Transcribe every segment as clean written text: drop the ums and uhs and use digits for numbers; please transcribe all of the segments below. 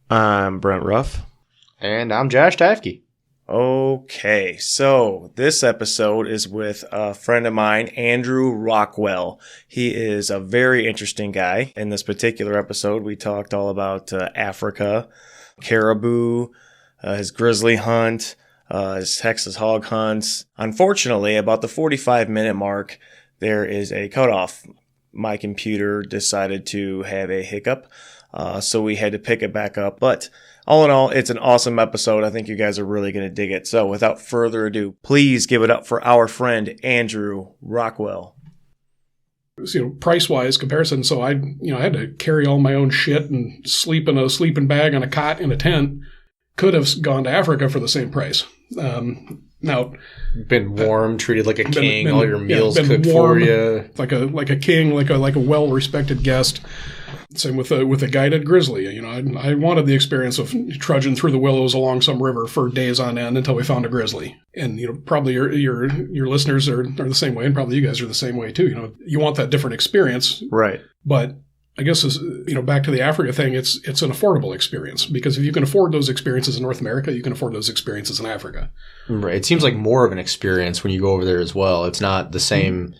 I'm Brent Ruff. And I'm Josh Tafke. Okay, so this episode is with a friend of mine, Andrew Rockwell. He is a very interesting guy. In this particular episode, we talked all about Africa, Caribou, his grizzly hunt, his Texas hog hunts. Unfortunately, about the 45-minute mark, there is a cutoff. My computer decided to have a hiccup, so we had to pick it back up. But all in all, it's an awesome episode. I think you guys are really going to dig it. So without further ado, please give it up for our friend, Andrew Rockwell. Price-wise comparison, so I had to carry all my own shit and sleep in a sleeping bag on a cot in a tent. Could have gone to Africa for the same price. Now, been warm, treated like a king, all your meals cooked warm, for you, like a king, like a well-respected guest. Same with a guided grizzly. I wanted the experience of trudging through the willows along some river for days on end until we found a grizzly. And probably your listeners are the same way, and probably you guys are the same way too. You want that different experience, right? But I guess back to the Africa thing, it's an affordable experience, because if you can afford those experiences in North America, you can afford those experiences in Africa. Right. It seems like more of an experience when you go over there as well. It's not the same.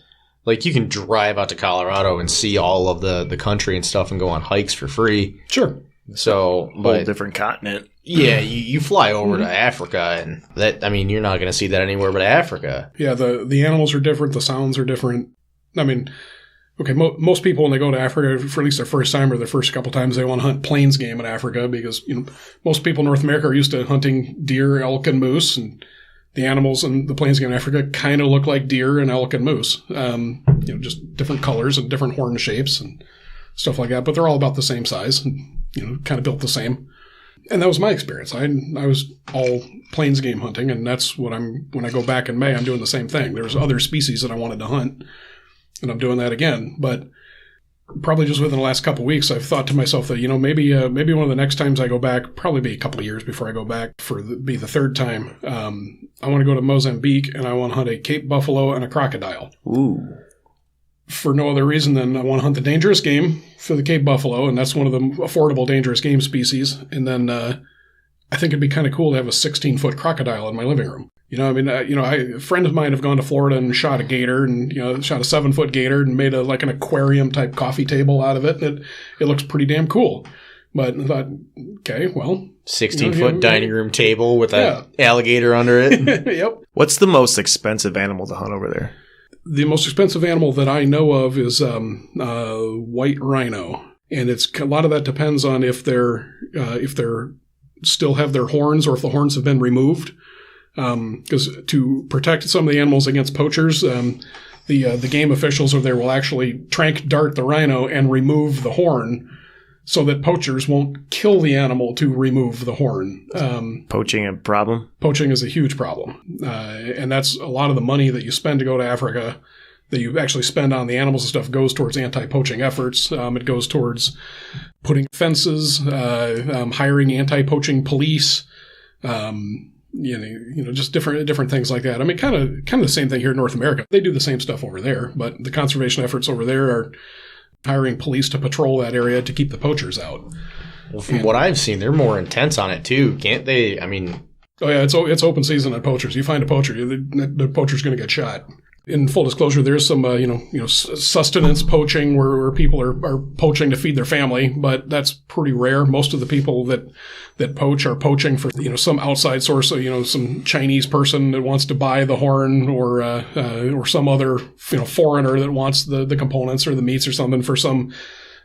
Like, you can drive out to Colorado and see all of the country and stuff and go on hikes for free. Sure. So, whole different continent. Yeah, you fly over to Africa, and you're not going to see that anywhere but Africa. Yeah, the animals are different, the sounds are different. Okay, most people when they go to Africa for at least their first time or their first couple times, they want to hunt plains game in Africa, because most people in North America are used to hunting deer, elk, and moose, and the animals in the plains game in Africa kind of look like deer and elk and moose. Just different colors and different horn shapes and stuff like that, but they're all about the same size and kind of built the same. And that was my experience. I was all plains game hunting, and that's what when I go back in May, I'm doing the same thing. There's other species that I wanted to hunt, and I'm doing that again. But probably just within the last couple of weeks, I've thought to myself that, maybe one of the next times I go back, probably be a couple of years before I go back be the third time. I want to go to Mozambique, and I want to hunt a Cape buffalo and a crocodile. Ooh. For no other reason than I want to hunt the dangerous game for the Cape buffalo, and that's one of the affordable dangerous game species. And then I think it'd be kind of cool to have a 16-foot crocodile in my living room. A friend of mine have gone to Florida and shot a gator, and shot a 7-foot gator and made an aquarium type coffee table out of it. And it looks pretty damn cool. But I thought, okay, well, 16-foot dining room table with an alligator under it. Yep. What's the most expensive animal to hunt over there? The most expensive animal that I know of is white rhino, and a lot of that depends on if they're still have their horns, or if the horns have been removed. Because to protect some of the animals against poachers, the game officials over there will actually trank dart the rhino and remove the horn, so that poachers won't kill the animal to remove the horn. Poaching a problem? Poaching is a huge problem. And that's a lot of the money that you spend to go to Africa, that you actually spend on the animals and stuff, goes towards anti-poaching efforts. It goes towards putting fences, hiring anti-poaching police, just different things like that. Kind of the same thing here in North America. They do the same stuff over there, but the conservation efforts over there are hiring police to patrol that area to keep the poachers out. Well, from what I've seen, they're more intense on it too, can't they? Oh yeah, it's open season on poachers. You find a poacher, the poacher's going to get shot. In full disclosure, there's some sustenance poaching where people are poaching to feed their family, but that's pretty rare. Most of the people that poach are poaching for some outside source, some Chinese person that wants to buy the horn, or some other foreigner that wants the components or the meats or something for some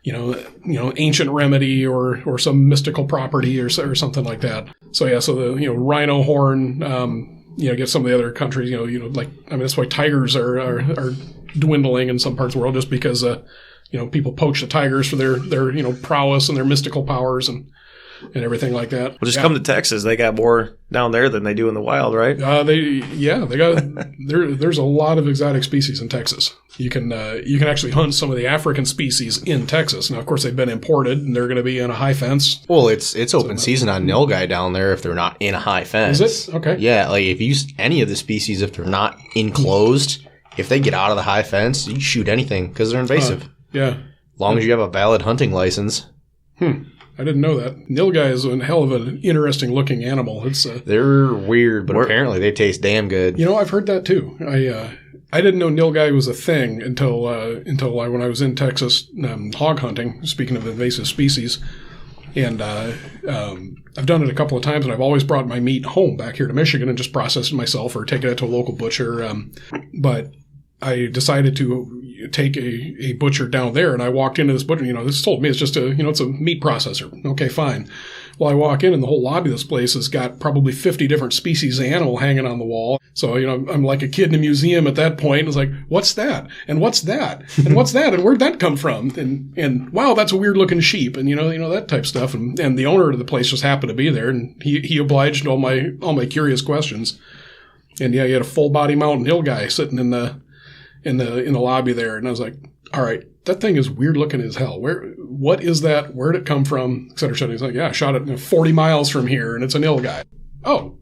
ancient remedy or some mystical property or something like that. So yeah, so the rhino horn. Get some of the other countries, that's why tigers are dwindling in some parts of the world, just because, people poach the tigers for their prowess and their mystical powers and everything like that. Well, just come to Texas. They got more down there than they do in the wild, right? There's a lot of exotic species in Texas. You can actually hunt some of the African species in Texas. Now, of course, they've been imported, and they're going to be in a high fence. Well, it's open season on nilgai down there if they're not in a high fence. Is it? Okay. Yeah, like if you use any of the species, if they're not enclosed, if they get out of the high fence, you shoot anything because they're invasive. Yeah. As long as you have a valid hunting license. I I didn't know that. Nilgai is a hell of an interesting looking animal. It's They're weird, but apparently they taste damn good. I've heard that too. I didn't know nilgai was a thing until when I was in Texas hog hunting. Speaking of invasive species, and I've done it a couple of times, and I've always brought my meat home back here to Michigan and just processed it myself or taken it to a local butcher. But I decided to take a butcher down there, and I walked into this butcher. This told me it's just it's a meat processor. Okay, fine. Well, I walk in, and the whole lobby of this place has got probably 50 different species of animal hanging on the wall. So, I'm like a kid in a museum at that point. It's like, what's that? And what's that? And what's that? And where'd that come from? And wow, that's a weird looking sheep. And, that type of stuff. And the owner of the place just happened to be there, and he obliged all my curious questions. And yeah, he had a full body mountain hill guy sitting in the lobby there. And I was like, all right, that thing is weird looking as hell. What is that? Where'd it come from? Et cetera, et cetera. He's like, yeah, I shot it 40 miles from here, and it's an nilgai. Oh,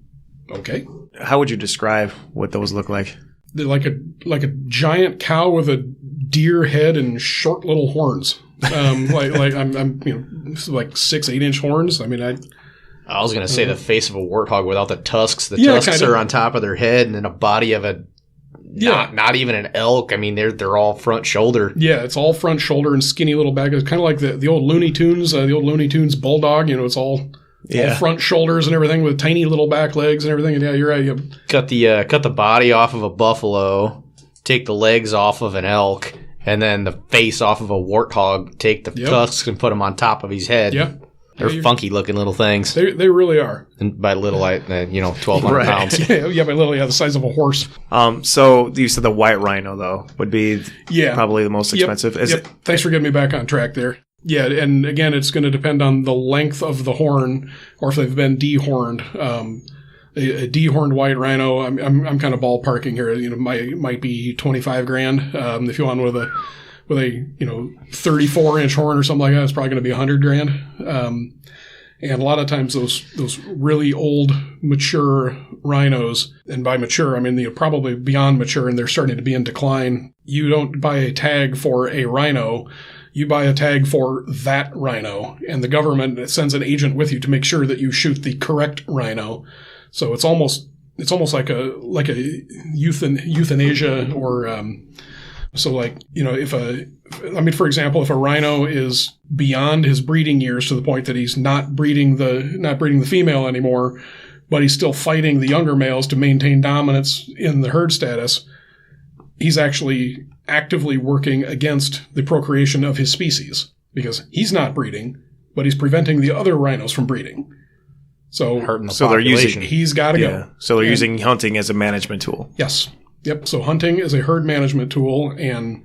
okay. How would you describe what those look like? They're like a giant cow with a deer head and short little horns. Like 6-8 inch horns. I mean, I was going to say the face of a warthog without the tusks. The tusks are on top of their head, and then a body of a not even an elk. I mean, they're all front shoulder. Yeah, it's all front shoulder and skinny little back. It's kind of like the old Looney Tunes, bulldog. It's all front shoulders and everything with tiny little back legs and everything. And yeah, you're right. Cut the body off of a buffalo, take the legs off of an elk, and then the face off of a warthog. Take the tusks and put them on top of his head. Yep. They're funky looking little things. They really are. And by little, 1,200 pounds. Yeah, by little, the size of a horse. So you said the white rhino, though, would be probably the most expensive. Thanks for getting me back on track there. Yeah, and again, it's going to depend on the length of the horn, or if they've been dehorned. A dehorned white rhino, I'm kind of ballparking here. Might be $25,000. If you want with a 34-inch horn or something like that, it's probably going to be $100,000. And a lot of times those really old, mature rhinos, and by mature, I mean they're probably beyond mature and they're starting to be in decline. You don't buy a tag for a rhino. You buy a tag for that rhino, and the government sends an agent with you to make sure that you shoot the correct rhino. So it's almost like a euthanasia or, for example, if a rhino is beyond his breeding years to the point that he's not breeding the female anymore, but he's still fighting the younger males to maintain dominance in the herd status, he's actually actively working against the procreation of his species because he's not breeding, but he's preventing the other rhinos from breeding. So he's got to go. So they're using hunting as a management tool. Yes. Yep. So hunting is a herd management tool, and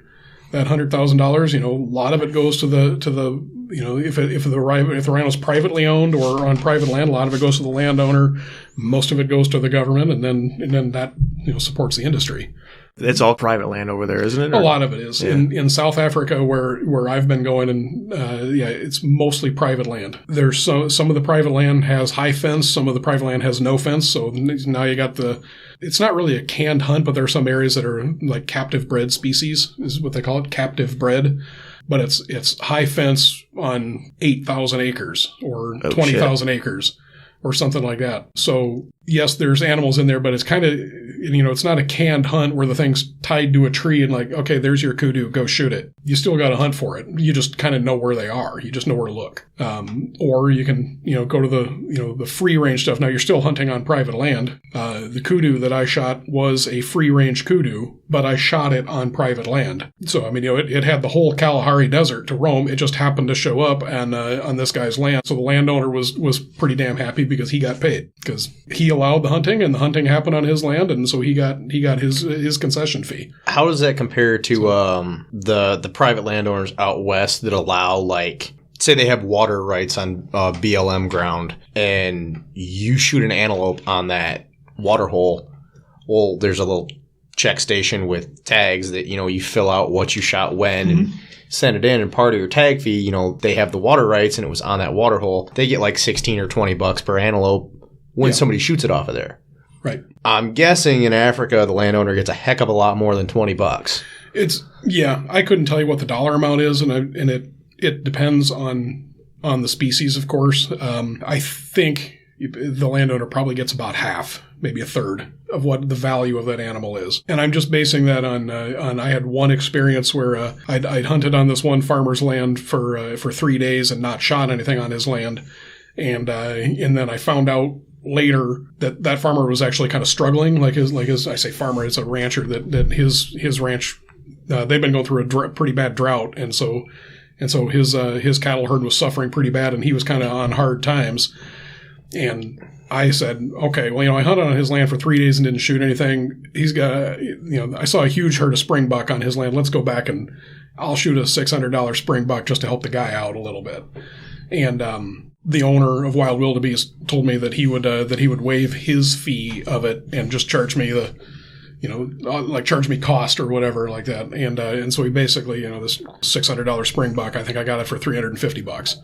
that $100,000, a lot of it goes to the if the rhino's privately owned or on private land, a lot of it goes to the landowner. Most of it goes to the government, and then that supports the industry. It's all private land over there, isn't it? A lot of it is. Yeah. In South Africa, where I've been going, and it's mostly private land. There's some of the private land has high fence, some of the private land has no fence. So now you got it's not really a canned hunt, but there are some areas that are like captive bred species, is what they call it, captive bred. But it's high fence on 8,000 acres or 20,000 acres. Or something like that. So, yes, there's animals in there, but it's kind of, it's not a canned hunt where the thing's tied to a tree and like, okay, there's your kudu, go shoot it. You still got to hunt for it. You just kind of know where they are. You just know where to look. Or you can, go to the free range stuff. Now, you're still hunting on private land. The kudu that I shot was a free range kudu, but I shot it on private land. So, I mean, it had the whole Kalahari Desert to roam. It just happened to show up on this guy's land. So the landowner was pretty damn happy because he got paid because he allowed the hunting and the hunting happened on his land, and so he got his concession fee. How does that compare to the private landowners out west that allow, like, say they have water rights on BLM ground and you shoot an antelope on that water hole? Well, there's a little check station with tags that you fill out what you shot when and send it in, and part of your tag fee, they have the water rights and it was on that water hole. They get like $16 or $20 per antelope when somebody shoots it off of there. Right. I'm guessing in Africa the landowner gets a heck of a lot more than $20. I couldn't tell you what the dollar amount is, and it depends on on the species, of course. I think the landowner probably gets about half, maybe a third of what the value of that animal is. And I'm just basing that on I had one experience where I'd hunted on this one farmer's land for 3 days and not shot anything on his land. And then I found out later that farmer was actually kind of struggling. Like his I say farmer, it's a rancher that his ranch, they've been going through a pretty bad drought. And so his cattle herd was suffering pretty bad, and he was kind of on hard times. And I said, okay, well, I hunted on his land for 3 days and didn't shoot anything. He's got, I saw a huge herd of springbuck on his land. Let's go back and I'll shoot a $600 springbuck just to help the guy out a little bit. And the owner of Wild Wildebeest told me that he would waive his fee of it and just charge me charge me cost or whatever like that. And so he basically, this $600 springbuck, I think I got it for $350.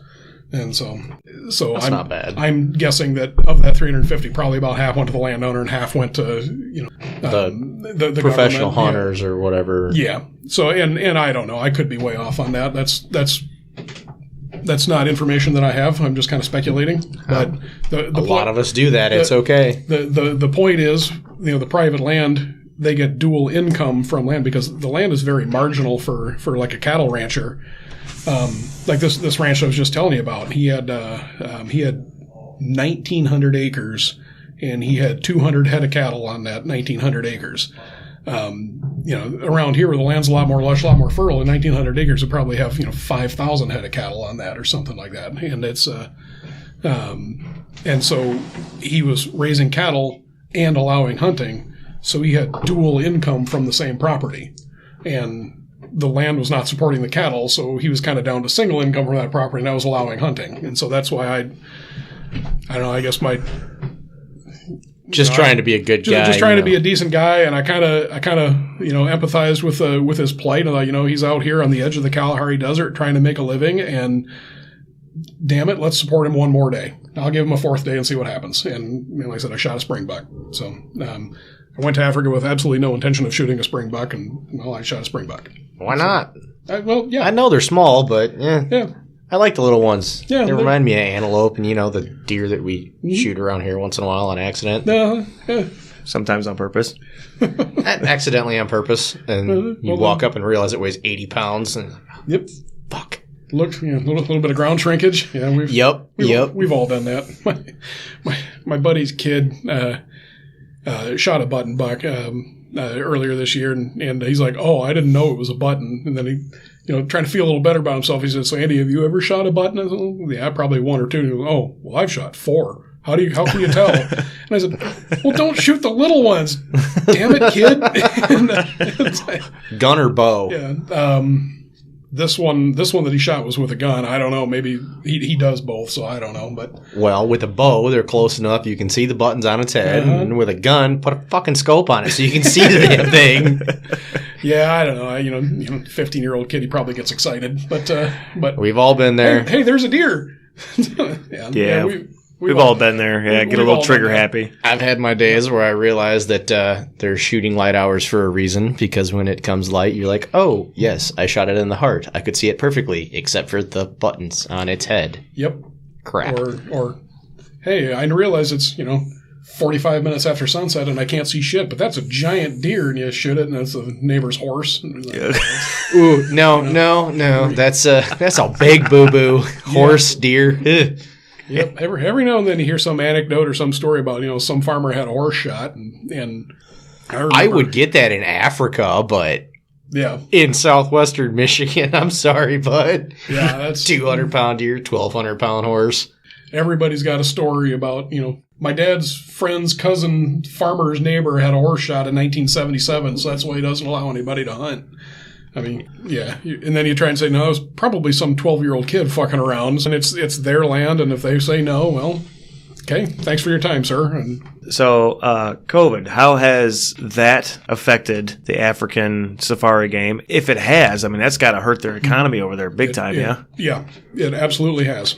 And so that's not bad. I'm guessing that of that $350, probably about half went to the landowner and half went to the professional hunters or whatever. Yeah. So and I don't know. I could be way off on that. That's not information that I have. I'm just kind of speculating. But a lot of us do that. It's okay. The point is, the private land, they get dual income from land because the land is very marginal for like a cattle rancher. Like this ranch I was just telling you about, he had 1,900 acres, and he had 200 head of cattle on that 1,900 acres. Around here where the land's a lot more lush, a lot more fertile, and 1,900 acres would probably have 5,000 head of cattle on that or something like that. And it's and so he was raising cattle and allowing hunting, so he had dual income from the same property, and the land was not supporting the cattle, so he was kind of down to single income from that property, and that was allowing hunting. And so that's why I don't know, I guess trying to be a good guy. Just trying to be a decent guy, and I kind of empathized with his plight. And he's out here on the edge of the Kalahari Desert trying to make a living, and damn it, let's support him one more day. I'll give him a fourth day and see what happens. And like I said, I shot a springbuck. So I went to Africa with absolutely no intention of shooting a springbuck, and I shot a springbuck. Why not? Yeah. I know they're small, but yeah. I like the little ones. Yeah, they remind me of antelope and, the deer that we shoot around here once in a while on accident. Yeah. Sometimes on purpose. Accidentally on purpose. And you walk up and realize it weighs 80 pounds. And, yep. Fuck. Look, a little bit of ground shrinkage. Yeah, we've all done that. My buddy's kid shot a button buck earlier this year, and he's like, "Oh, I didn't know it was a button." And then he, trying to feel a little better about himself, he said, "So, Andy, have you ever shot a button?" I said, "Yeah, probably one or two." And he goes, "Oh, well, I've shot 4. How can you tell?" And I said, "Well, don't shoot the little ones, damn it, kid." Gun or bow? Yeah. This one that he shot was with a gun. I don't know. Maybe he does both, so I don't know. But with a bow, they're close enough. You can see the buttons on its head. Uh-huh. And with a gun, put a fucking scope on it so you can see the damn thing. Yeah, I don't know. 15-year-old kid, he probably gets excited. But we've all been there. Hey, there's a deer. Yeah. We've all been there. Yeah, get a little trigger happy. I've had my days where I realize that they're shooting light hours for a reason, because when it comes light, you're like, oh, yes, I shot it in the heart. I could see it perfectly, except for the buttons on its head. Yep. Crap. Or hey, I realize it's, 45 minutes after sunset and I can't see shit, but that's a giant deer, and you shoot it and it's the neighbor's horse. Ooh, no. That's a big boo-boo. Horse, deer. Ugh. Yep. Every now and then you hear some anecdote or some story about, some farmer had a horse shot, and I would get that in Africa, but yeah, in southwestern Michigan, I'm sorry, bud. Yeah, that's 200-pound deer, 1,200-pound horse. Everybody's got a story about, my dad's friend's cousin farmer's neighbor had a horse shot in 1977, so that's why he doesn't allow anybody to hunt. I mean, yeah, and then you try and say, no, it was probably some 12-year-old kid fucking around, and it's their land, and if they say no, well, okay, thanks for your time, sir. And so, COVID, how has that affected the African safari game? If it has, I mean, that's got to hurt their economy over there big time, yeah? Yeah, it absolutely has.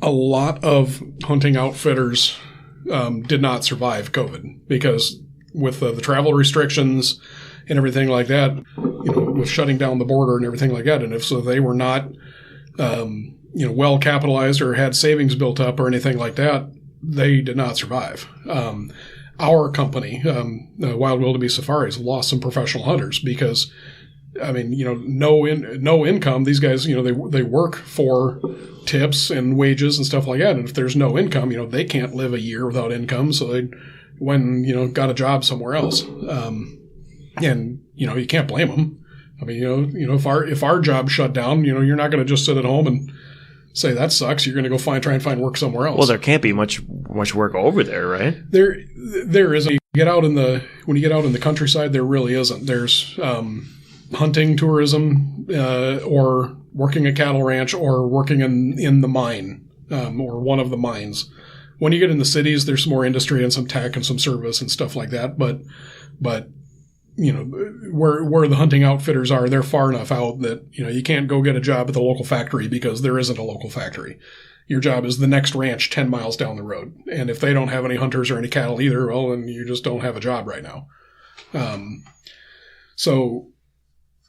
A lot of hunting outfitters did not survive COVID because with the travel restrictions and everything like that, with shutting down the border and everything like that. And if so, they were not well capitalized or had savings built up or anything like that, they did not survive. Our company, Wild Wildebeest Safaris, lost some professional hunters because, no income. These guys, they work for tips and wages and stuff like that. And if there's no income, they can't live a year without income. So they got a job somewhere else. And you can't blame them. If our job shut down, you're not going to just sit at home and say that sucks. You're going to go try and find work somewhere else. Well, there can't be much work over there, right? There isn't. When you get out in the countryside, there really isn't. There's hunting, tourism, or working a cattle ranch, or working in the mine, or one of the mines. When you get in the cities, there's some more industry and some tech and some service and stuff like that. But where the hunting outfitters are, they're far enough out that, you can't go get a job at the local factory because there isn't a local factory. Your job is the next ranch 10 miles down the road. And if they don't have any hunters or any cattle either, well, then you just don't have a job right now. So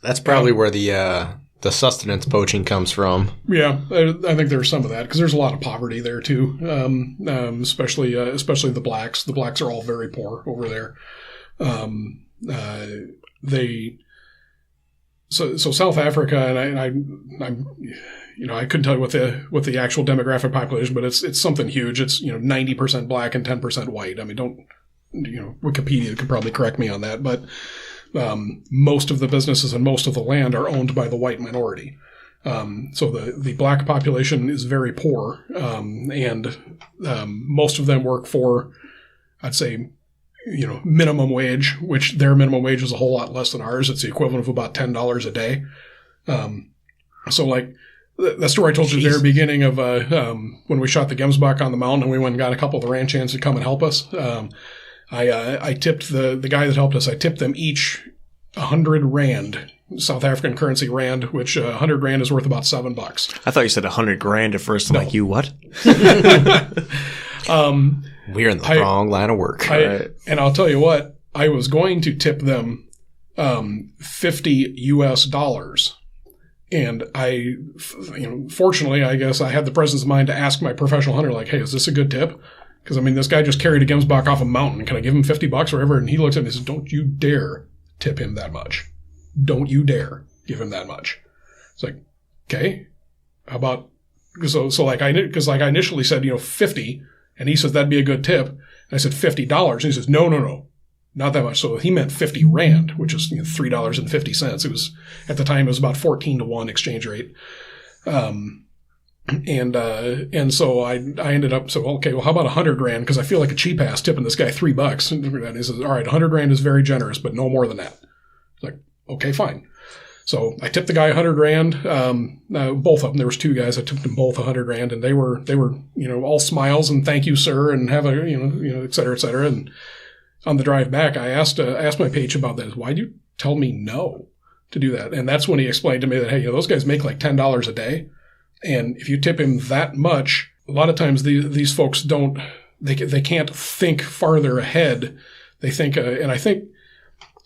that's probably where the sustenance poaching comes from. Yeah, I think there's some of that because there's a lot of poverty there too. Especially the blacks. The blacks are all very poor over there. So South Africa, and I couldn't tell you what the actual demographic population, but it's something huge. It's 90% black and 10% white. Wikipedia could probably correct me on that, but most of the businesses and most of the land are owned by the white minority. So the black population is very poor, and most of them work for, I'd say, minimum wage, which their minimum wage is a whole lot less than ours. It's the equivalent of about $10 a day. So like the story I told you at the very beginning of when we shot the gemsbok on the mountain and we went and got a couple of the ranch hands to come and help us. I tipped the guy that helped us. I tipped them each 100 rand, South African currency rand, which 100 rand is worth about $7. I thought you said 100 grand at first. I'm like, you what? We're in the wrong line of work. And I'll tell you what, I was going to tip them $50 US. And fortunately, I guess I had the presence of mind to ask my professional hunter, like, hey, is this a good tip? Because, this guy just carried a gemsbok off a mountain. Can I give him $50 or whatever? And he looks at me and says, don't you dare tip him that much. Don't you dare give him that much. It's like, okay, how about, I initially said, 50. And he says, that'd be a good tip. And I said, $50. And he says, no, not that much. So he meant 50 rand, which is $3.50. It was, at the time, it was about 14-1 exchange rate. And so I ended up, okay, well, how about 100 rand? Because I feel like a cheap ass tipping this guy $3. And he says, all right, 100 rand is very generous, but no more than that. It's like, okay, fine. So I tipped the guy 100 rand. Both of them. There was two guys. I tipped them both 100 rand, and they were all smiles and thank you, sir, and have a et cetera, et cetera. And on the drive back, I asked my page about that. Why'd you tell me no to do that? And that's when he explained to me that, hey, those guys make like $10 a day, and if you tip him that much, a lot of times these folks don't. They can't think farther ahead. They think, and I think,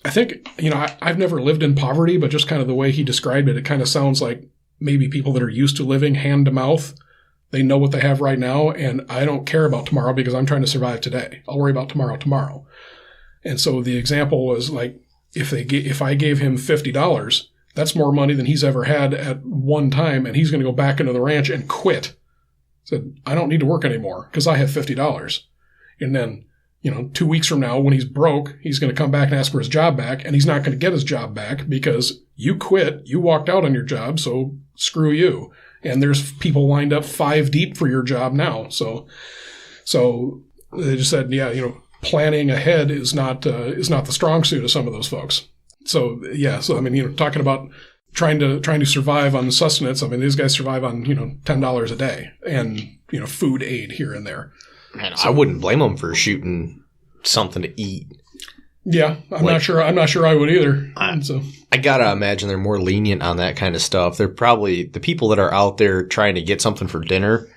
I've never lived in poverty, but just kind of the way he described it, it kind of sounds like maybe people that are used to living hand to mouth, they know what they have right now, and I don't care about tomorrow because I'm trying to survive today. I'll worry about tomorrow. And so the example was like, if I gave him $50, that's more money than he's ever had at one time, and he's going to go back into the ranch and quit. Said, I don't need to work anymore because I have $50. And then, 2 weeks from now, when he's broke, he's going to come back and ask for his job back, and he's not going to get his job back because you quit, you walked out on your job, so screw you. And there's people lined up 5 deep for your job now. So they just said, planning ahead is not the strong suit of some of those folks. So talking about trying to survive on sustenance. These guys survive on $10 a day and food aid here and there. Man, I wouldn't blame them for shooting something to eat. Yeah, I'm not sure I would either. I gotta imagine they're more lenient on that kind of stuff. They're probably the people that are out there trying to get something for dinner.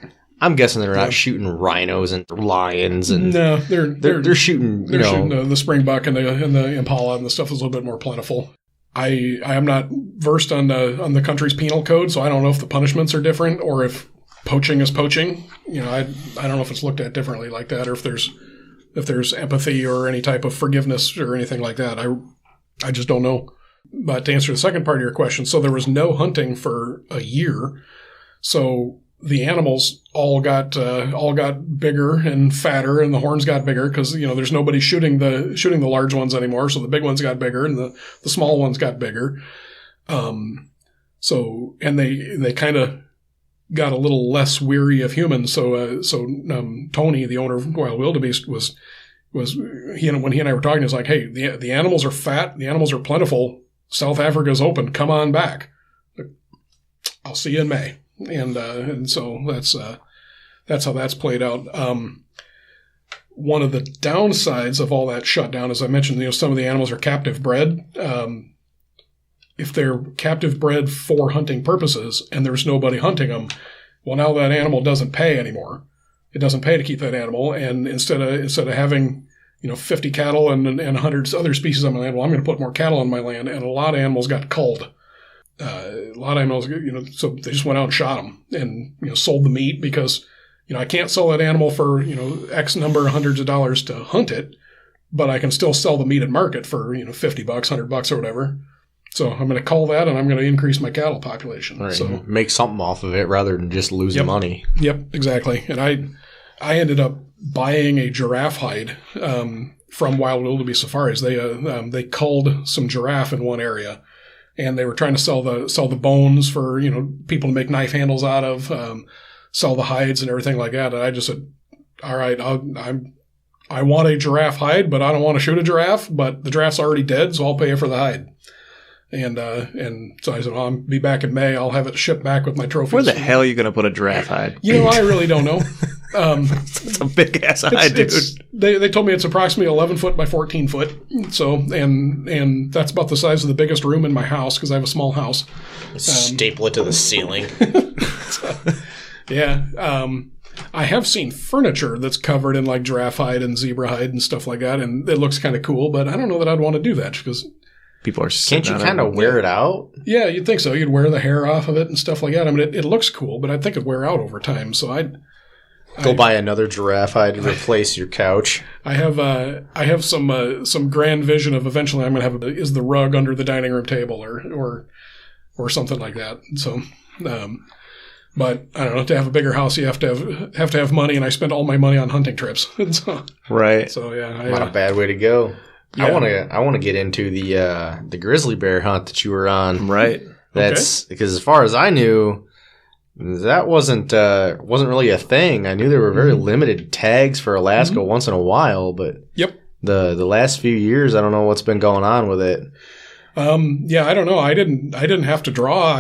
I'm guessing they're not shooting rhinos and lions, and no, they're shooting. They're shooting the springbuck and the impala and the stuff is a little bit more plentiful. I am not versed on the country's penal code, so I don't know if the punishments are different or if poaching is poaching. I don't know if it's looked at differently like that, or if there's empathy or any type of forgiveness or anything like that. I just don't know. But to answer the second part of your question, so there was no hunting for a year, so the animals all got bigger and fatter, and the horns got bigger because there's nobody shooting the large ones anymore. So the big ones got bigger and the small ones got bigger. So they kind of got a little less weary of humans. So Tony, the owner of Wild Wildebeest, was when he and I were talking, he was like, "Hey, the animals are fat, the animals are plentiful. South Africa's open. Come on back. I'll see you in May." And so that's how that's played out. One of the downsides of all that shutdown, as I mentioned, some of the animals are captive bred. If they're captive bred for hunting purposes and there's nobody hunting them, well, now that animal doesn't pay anymore. It doesn't pay to keep that animal. And instead of having 50 cattle and 100 other species on my land, well, I'm going to put more cattle on my land. And a lot of animals got culled. A lot of animals, so they just went out and shot them and, sold the meat because, I can't sell that animal for, X number of hundreds of dollars to hunt it, but I can still sell the meat at market for, $50, $100 or whatever. So I'm going to cull that and I'm going to increase my cattle population. Right. So make something off of it rather than just losing money. Yep, exactly. And I ended up buying a giraffe hide, from Wild Wildebeest Safaris. They culled some giraffe in one area. And they were trying to sell the bones for, people to make knife handles out of, sell the hides and everything like that. And I just said, all right, I want a giraffe hide, but I don't want to shoot a giraffe, but the giraffe's already dead, so I'll pay you for the hide. And so I said, well, I'll be back in May. I'll have it shipped back with my trophies. Where the hell are you going to put a giraffe hide? I really don't know. It's a big ass hide, dude. They told me it's approximately 11 foot by 14 foot. So, and that's about the size of the biggest room in my house because I have a small house. Staple it to the ceiling. Yeah. I have seen furniture that's covered in like giraffe hide and zebra hide and stuff like that. And it looks kind of cool, but I don't know that I'd want to do that because people are can't you kind of wear it out? Yeah, you'd think so. You'd wear the hair off of it and stuff like that. I mean, it looks cool, but I think it'd wear out over time. So I'd go buy another giraffe hide to replace your couch. I have some grand vision of eventually I'm going to have is the rug under the dining room table or something like that. So, but I don't know. To have a bigger house, you have to have money, and I spent all my money on hunting trips. Right. So yeah, not a bad way to go. Yeah. I want to get into the grizzly bear hunt that you were on. Right. That's because as far as I knew, that wasn't really a thing. I knew there were very limited tags for Alaska once in a while, but yep. The last few years, I don't know what's been going on with it. Yeah, I don't know. I didn't have to draw.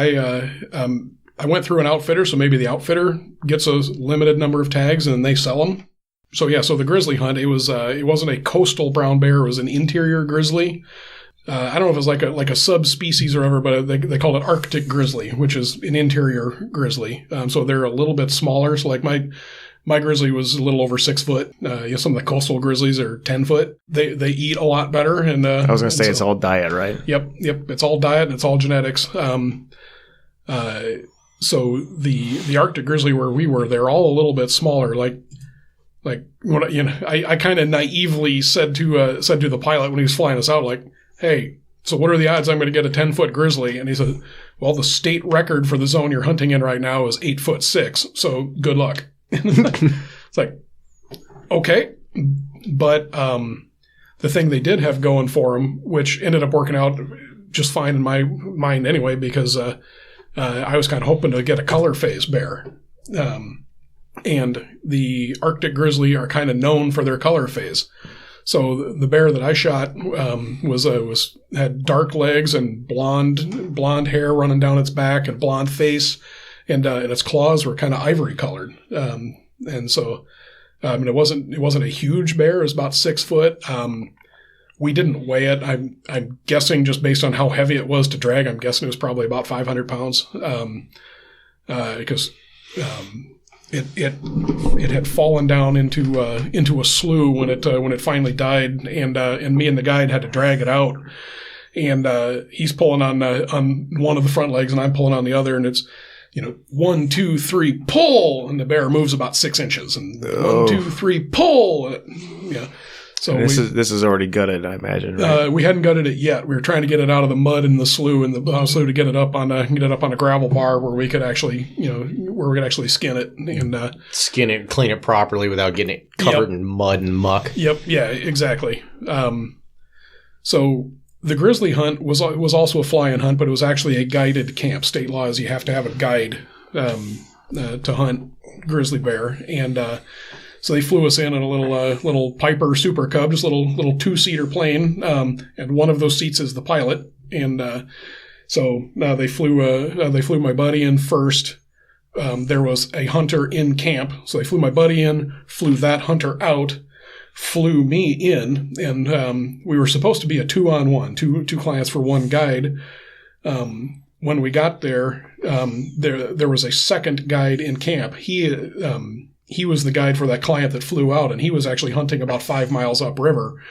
I went through an outfitter, so maybe the outfitter gets a limited number of tags and then they sell them. So yeah, so the grizzly hunt, it wasn't a coastal brown bear, it was an interior grizzly. I don't know if it was like a subspecies or whatever, but they call it Arctic grizzly, which is an interior grizzly. So they're a little bit smaller. So like my grizzly was a little over 6 foot. Some of the coastal grizzlies are 10 foot. They eat a lot better. And I was going to say it's all diet, right? Yep. It's all diet and it's all genetics. So the Arctic grizzly where we were, they're all a little bit smaller. Like when I kind of naively said to the pilot when he was flying us out, like, "Hey, so what are the odds I'm going to get a 10-foot grizzly?" And he said, "Well, the state record for the zone you're hunting in right now is 8'6", so good luck." It's like, okay, but the thing they did have going for them, which ended up working out just fine in my mind anyway, because I was kind of hoping to get a color phase bear. And the Arctic grizzly are kind of known for their color phase. So the bear that I shot had dark legs and blonde hair running down its back and blonde face, and its claws were kind of ivory colored. And so it wasn't a huge bear. It was about 6 foot. We didn't weigh it. I'm guessing just based on how heavy it was to drag. I'm guessing it was probably about 500 pounds. Because it had fallen down into a slough when it finally died, and me and the guide had to drag it out. And he's pulling on one of the front legs, and I'm pulling on the other, and it's 1, 2, 3, pull, and the bear moves about 6 inches, and 1, 2, 3, pull. Yeah. So this is already gutted, I imagine. Right? We hadn't gutted it yet. We were trying to get it out of the mud and the slough to get it up on a gravel bar where we could actually skin it and skin it, clean it properly without getting it covered in mud and muck. Yep. Yeah. Exactly. So the grizzly hunt was also a fly-in hunt, but it was actually a guided camp. State law is you have to have a guide to hunt grizzly bear, and so they flew us in a little Piper Super Cub, just a little 2-seater plane, and one of those seats is the pilot. And so they flew my buddy in first. There was a hunter in camp, so they flew my buddy in, flew that hunter out, flew me in, and we were supposed to be a 2-on-1, two clients for one guide. When we got there, there was a second guide in camp. He was the guide for that client that flew out, and he was actually hunting about 5 miles upriver.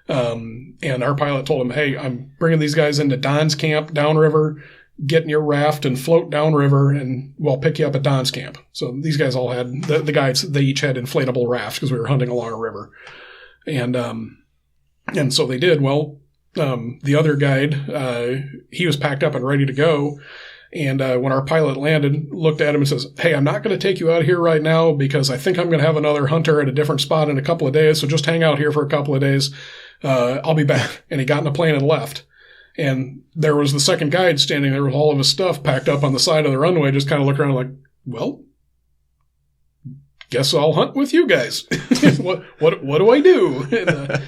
And our pilot told him, "Hey, I'm bringing these guys into Don's camp downriver. Get in your raft and float downriver, and we'll pick you up at Don's camp." So these guys all had the guides. They each had inflatable rafts because we were hunting along a river, and so they did. Well, the other guide, he was packed up and ready to go. And when our pilot landed, looked at him and says, "Hey, I'm not going to take you out here right now because I think I'm going to have another hunter at a different spot in a couple of days. So just hang out here for a couple of days. I'll be back." And he got in a plane and left. And there was the second guide standing there with all of his stuff packed up on the side of the runway, just kind of looking around like, "Well, guess I'll hunt with you guys." What do I do? And,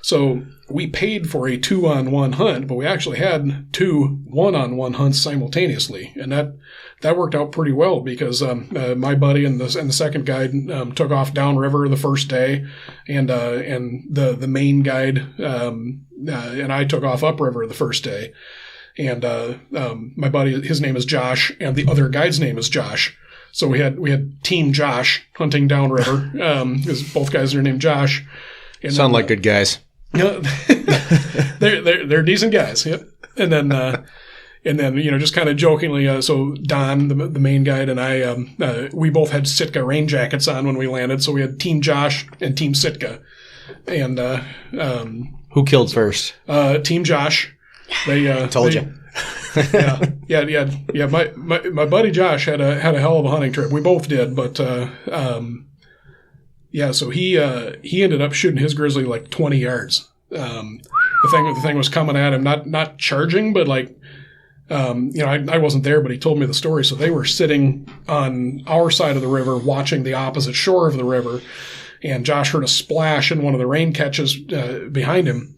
so we paid for a 2-on-1 hunt, but we actually had 2 1-on-1 hunts simultaneously, and that worked out pretty well because my buddy and the second guide took off downriver the first day, and the main guide and I took off upriver the first day, and my buddy, his name is Josh, and the other guide's name is Josh. So we had Team Josh hunting downriver because both guys are named Josh. And sound like good guys. Yeah, they're decent guys. Yep. And then just kind of jokingly, so Don, the main guide, and I, we both had Sitka rain jackets on when we landed. So we had Team Josh and Team Sitka. And who killed first? Team Josh. They told you. Yeah. My buddy Josh had a hell of a hunting trip. We both did, but yeah, so he ended up shooting his grizzly like 20 yards. The thing was coming at him, not charging, but like, I wasn't there, but he told me the story. So they were sitting on our side of the river, watching the opposite shore of the river, and Josh heard a splash in one of the rain catches behind him,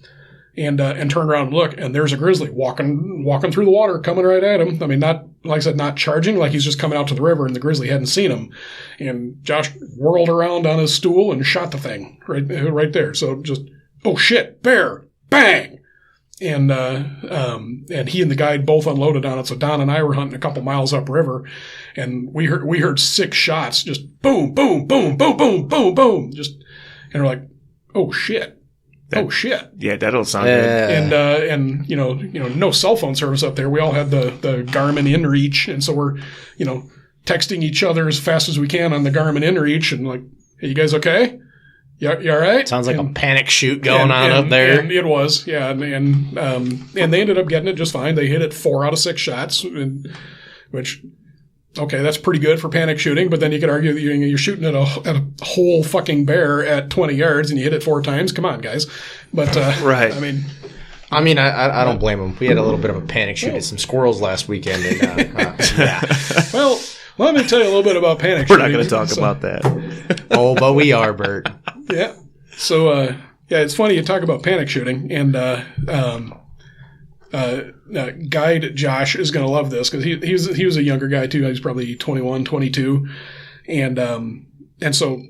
and turned around and looked, and there's a grizzly walking through the water, coming right at him. I mean, not like I said, not charging, like he's just coming out to the river, and the grizzly hadn't seen him. And Josh whirled around on his stool and shot the thing right there. So just, "Oh shit, bear, bang!" And he and the guide both unloaded on it. So Don and I were hunting a couple miles upriver, and we heard 6 shots, just boom, boom, boom, boom, boom, boom, boom, and we're like, "Oh shit." Oh shit! Yeah, that'll sound good. And no cell phone service up there. We all had the Garmin InReach, and so we're texting each other as fast as we can on the Garmin InReach, and like, "Hey, you guys okay? You all right?" Sounds like a panic shoot going on up there. And it was, yeah, and they ended up getting it just fine. They hit it 4 out of 6 shots, which. Okay, that's pretty good for panic shooting, but then you could argue that you're shooting at a whole fucking bear at 20 yards and you hit it 4 times. Come on, guys. But, right. I mean, I don't blame them. We had a little bit of a panic shoot at some squirrels last weekend. And, yeah. Well, let me tell you a little bit about panic We're shooting. not going to talk about that. Oh, but we are, Bert. Yeah. So, it's funny you talk about panic shooting, and guide Josh is going to love this because he was a younger guy too. He was probably 21, 22. And so,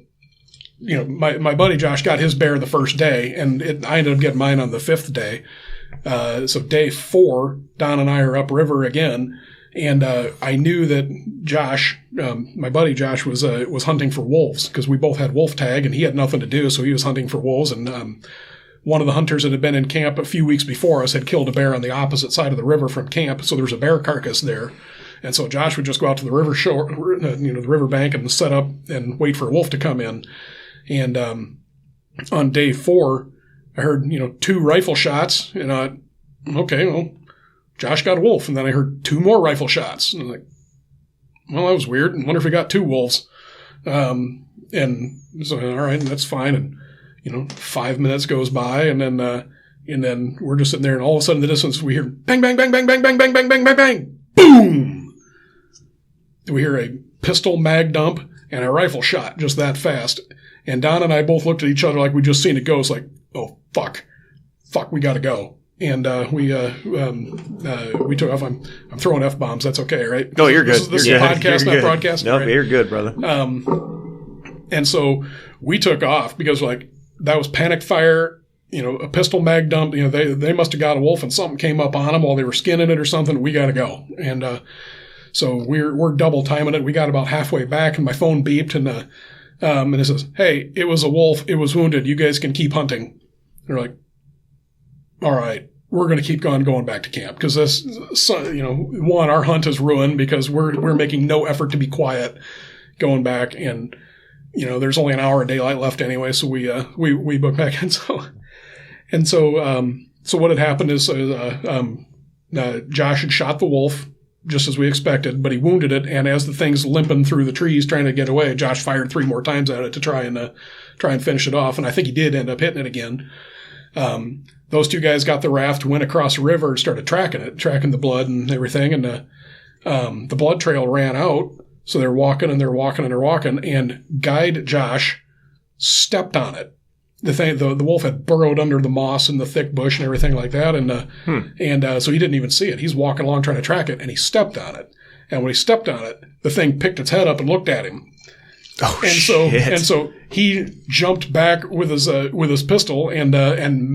my buddy Josh got his bear the first day, and I ended up getting mine on the 5th day. So day 4, Don and I are upriver again. And I knew that Josh, my buddy Josh, was hunting for wolves because we both had wolf tag, and he had nothing to do, so he was hunting for wolves. And one of the hunters that had been in camp a few weeks before us had killed a bear on the opposite side of the river from camp, so there was a bear carcass there. And so Josh would just go out to the river shore, the river bank, and set up and wait for a wolf to come in. And on day 4, I heard 2 rifle shots, and I, okay, well, Josh got a wolf. And then I heard 2 more rifle shots, and I'm like, well, that was weird. I wonder if we got 2 wolves. And so, all right, that's fine. And 5 minutes goes by, and then we're just sitting there, and all of a sudden, in the distance, we hear bang, bang, bang, bang, bang, bang, bang, bang, bang, bang, bang, boom. We hear a pistol mag dump and a rifle shot just that fast. And Don and I both looked at each other like we'd just seen it go. It's like, oh, fuck, we got to go. And we took off. I'm throwing F-bombs. That's okay, right? No, you're good. This is a podcast, not broadcast. No, right? You're good, brother. And so we took off because that was panic fire, a pistol mag dump. They must have got a wolf and something came up on them while they were skinning it or something. We got to go. And so we're double timing it. We got about halfway back, and my phone beeped, and it says, "Hey, it was a wolf. It was wounded. You guys can keep hunting." They're like, "All right, we're going to keep going back to camp because this, one, our hunt is ruined because we're making no effort to be quiet going back, and there's only an hour of daylight left anyway, so we booked back." And so what had happened is Josh had shot the wolf, just as we expected, but he wounded it, and as the thing's limping through the trees trying to get away, Josh fired 3 more times at it to try and finish it off, and I think he did end up hitting it again. Those 2 guys got the raft, went across the river, and started tracking the blood and everything, and the blood trail ran out, so they're walking, and guide Josh stepped on it. The wolf had burrowed under the moss and the thick bush and everything like that, and so he didn't even see it. He's walking along trying to track it, and he stepped on it. And when he stepped on it, the thing picked its head up and looked at him. Oh, shit! And so he jumped back with his pistol and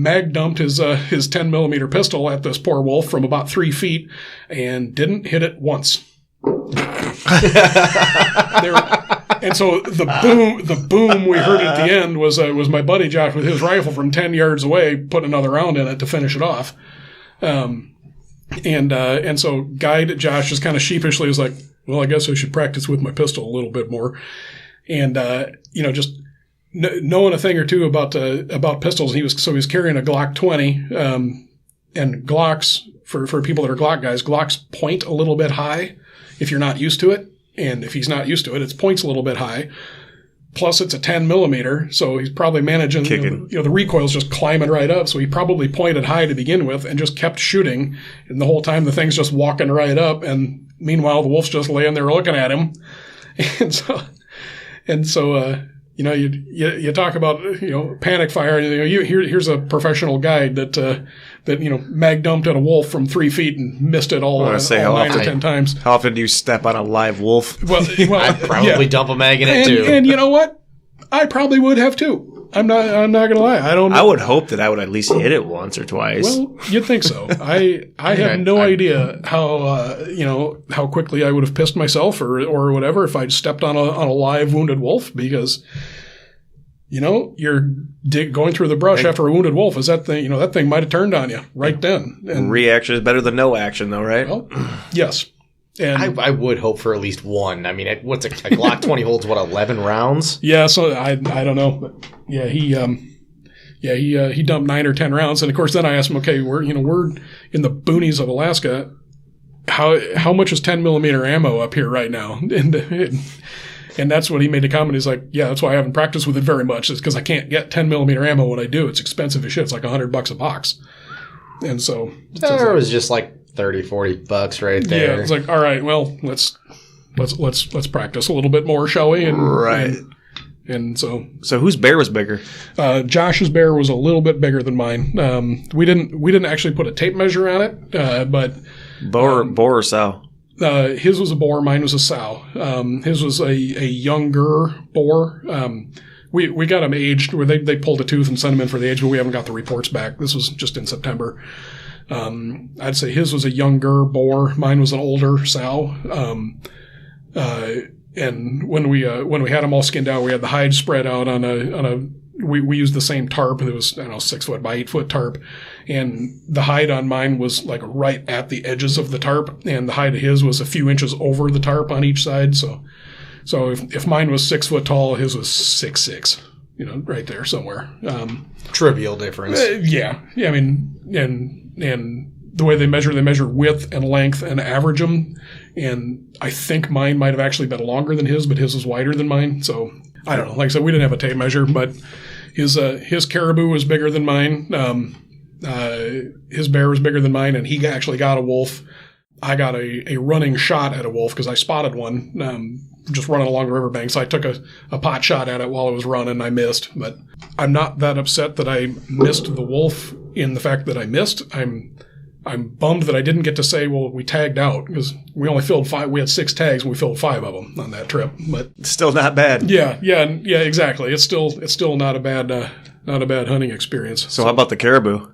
mag dumped his 10mm pistol at this poor wolf from about 3 feet, and didn't hit it once. And so the boom we heard at the end was my buddy Josh with his rifle from 10 yards away, put another round in it to finish it off. And so guide Josh just kind of sheepishly was like, well, I guess I should practice with my pistol a little bit more. And just knowing a thing or two about pistols, he was carrying a Glock 20, and Glocks for people that are Glock guys, Glocks point a little bit high if you're not used to it. And if he's not used to it, its point's a little bit high. Plus, it's a 10mm, so he's probably managing. The recoil's just climbing right up. So he probably pointed high to begin with and just kept shooting. And the whole time, the thing's just walking right up. And meanwhile, the wolf's just laying there looking at him. And so you talk about panic fire. Here's a professional guide that mag dumped at a wolf from 3 feet and missed it all 9 or 10 times. How often do you step on a live wolf? Well I'd probably dump a mag in it too. And you know what? I probably would have too. I'm not gonna lie. I would hope that I would at least hit it once or twice. Well, you'd think so. I have no idea how quickly I would have pissed myself or whatever if I'd stepped on a live wounded wolf, because you're going through the brush after a wounded wolf. Is that thing? That thing might have turned on you right then. And reaction is better than no action, though, right? Well, yes. And I would hope for at least one. I mean, what's a Glock 20 holds 11 rounds? Yeah, so I don't know, but yeah, he dumped 9 or 10 rounds, and of course then I asked him, okay, we're in the boonies of Alaska. How much is 10mm ammo up here right now? And that's when he made a comment. He's like, yeah, that's why I haven't practiced with it very much. It's because I can't get 10mm ammo when I do. It's expensive as shit. It's like $100 a box. And so there was just like $30-$40 right there. Yeah, it's like, all right, well, let's practice a little bit more, shall we? And, right. And so whose bear was bigger? Josh's bear was a little bit bigger than mine. We didn't actually put a tape measure on it, but boar or sow. His was a boar, mine was a sow. His was a younger boar. We got him aged, where they pulled a tooth and sent him in for the age, but we haven't got the reports back. This was just in September. I'd say his was a younger boar. Mine was an older sow. And when we had them all skinned out, we had the hide spread out we used the same tarp. It was, I don't know, 6 foot by 8 foot tarp. And the hide on mine was like right at the edges of the tarp. And the hide of his was a few inches over the tarp on each side. So if mine was 6 foot tall, his was 6'6", right there somewhere. Trivial difference. Yeah. I mean, and the way they measure width and length and average them. And I think mine might have actually been longer than his, but his was wider than mine. So I don't know. Like I said, we didn't have a tape measure, but his caribou was bigger than mine. His bear was bigger than mine, and he actually got a wolf. I got a running shot at a wolf because I spotted one just running along the riverbank. So I took a pot shot at it while it was running. I missed, but I'm not that upset that I missed the wolf in the fact that I missed. I'm bummed that I didn't get to say, well, we tagged out, because we only filled 5. We had 6 tags and we filled 5 of them on that trip. But still not bad. Yeah, exactly. It's still not a bad hunting experience. So how about the caribou?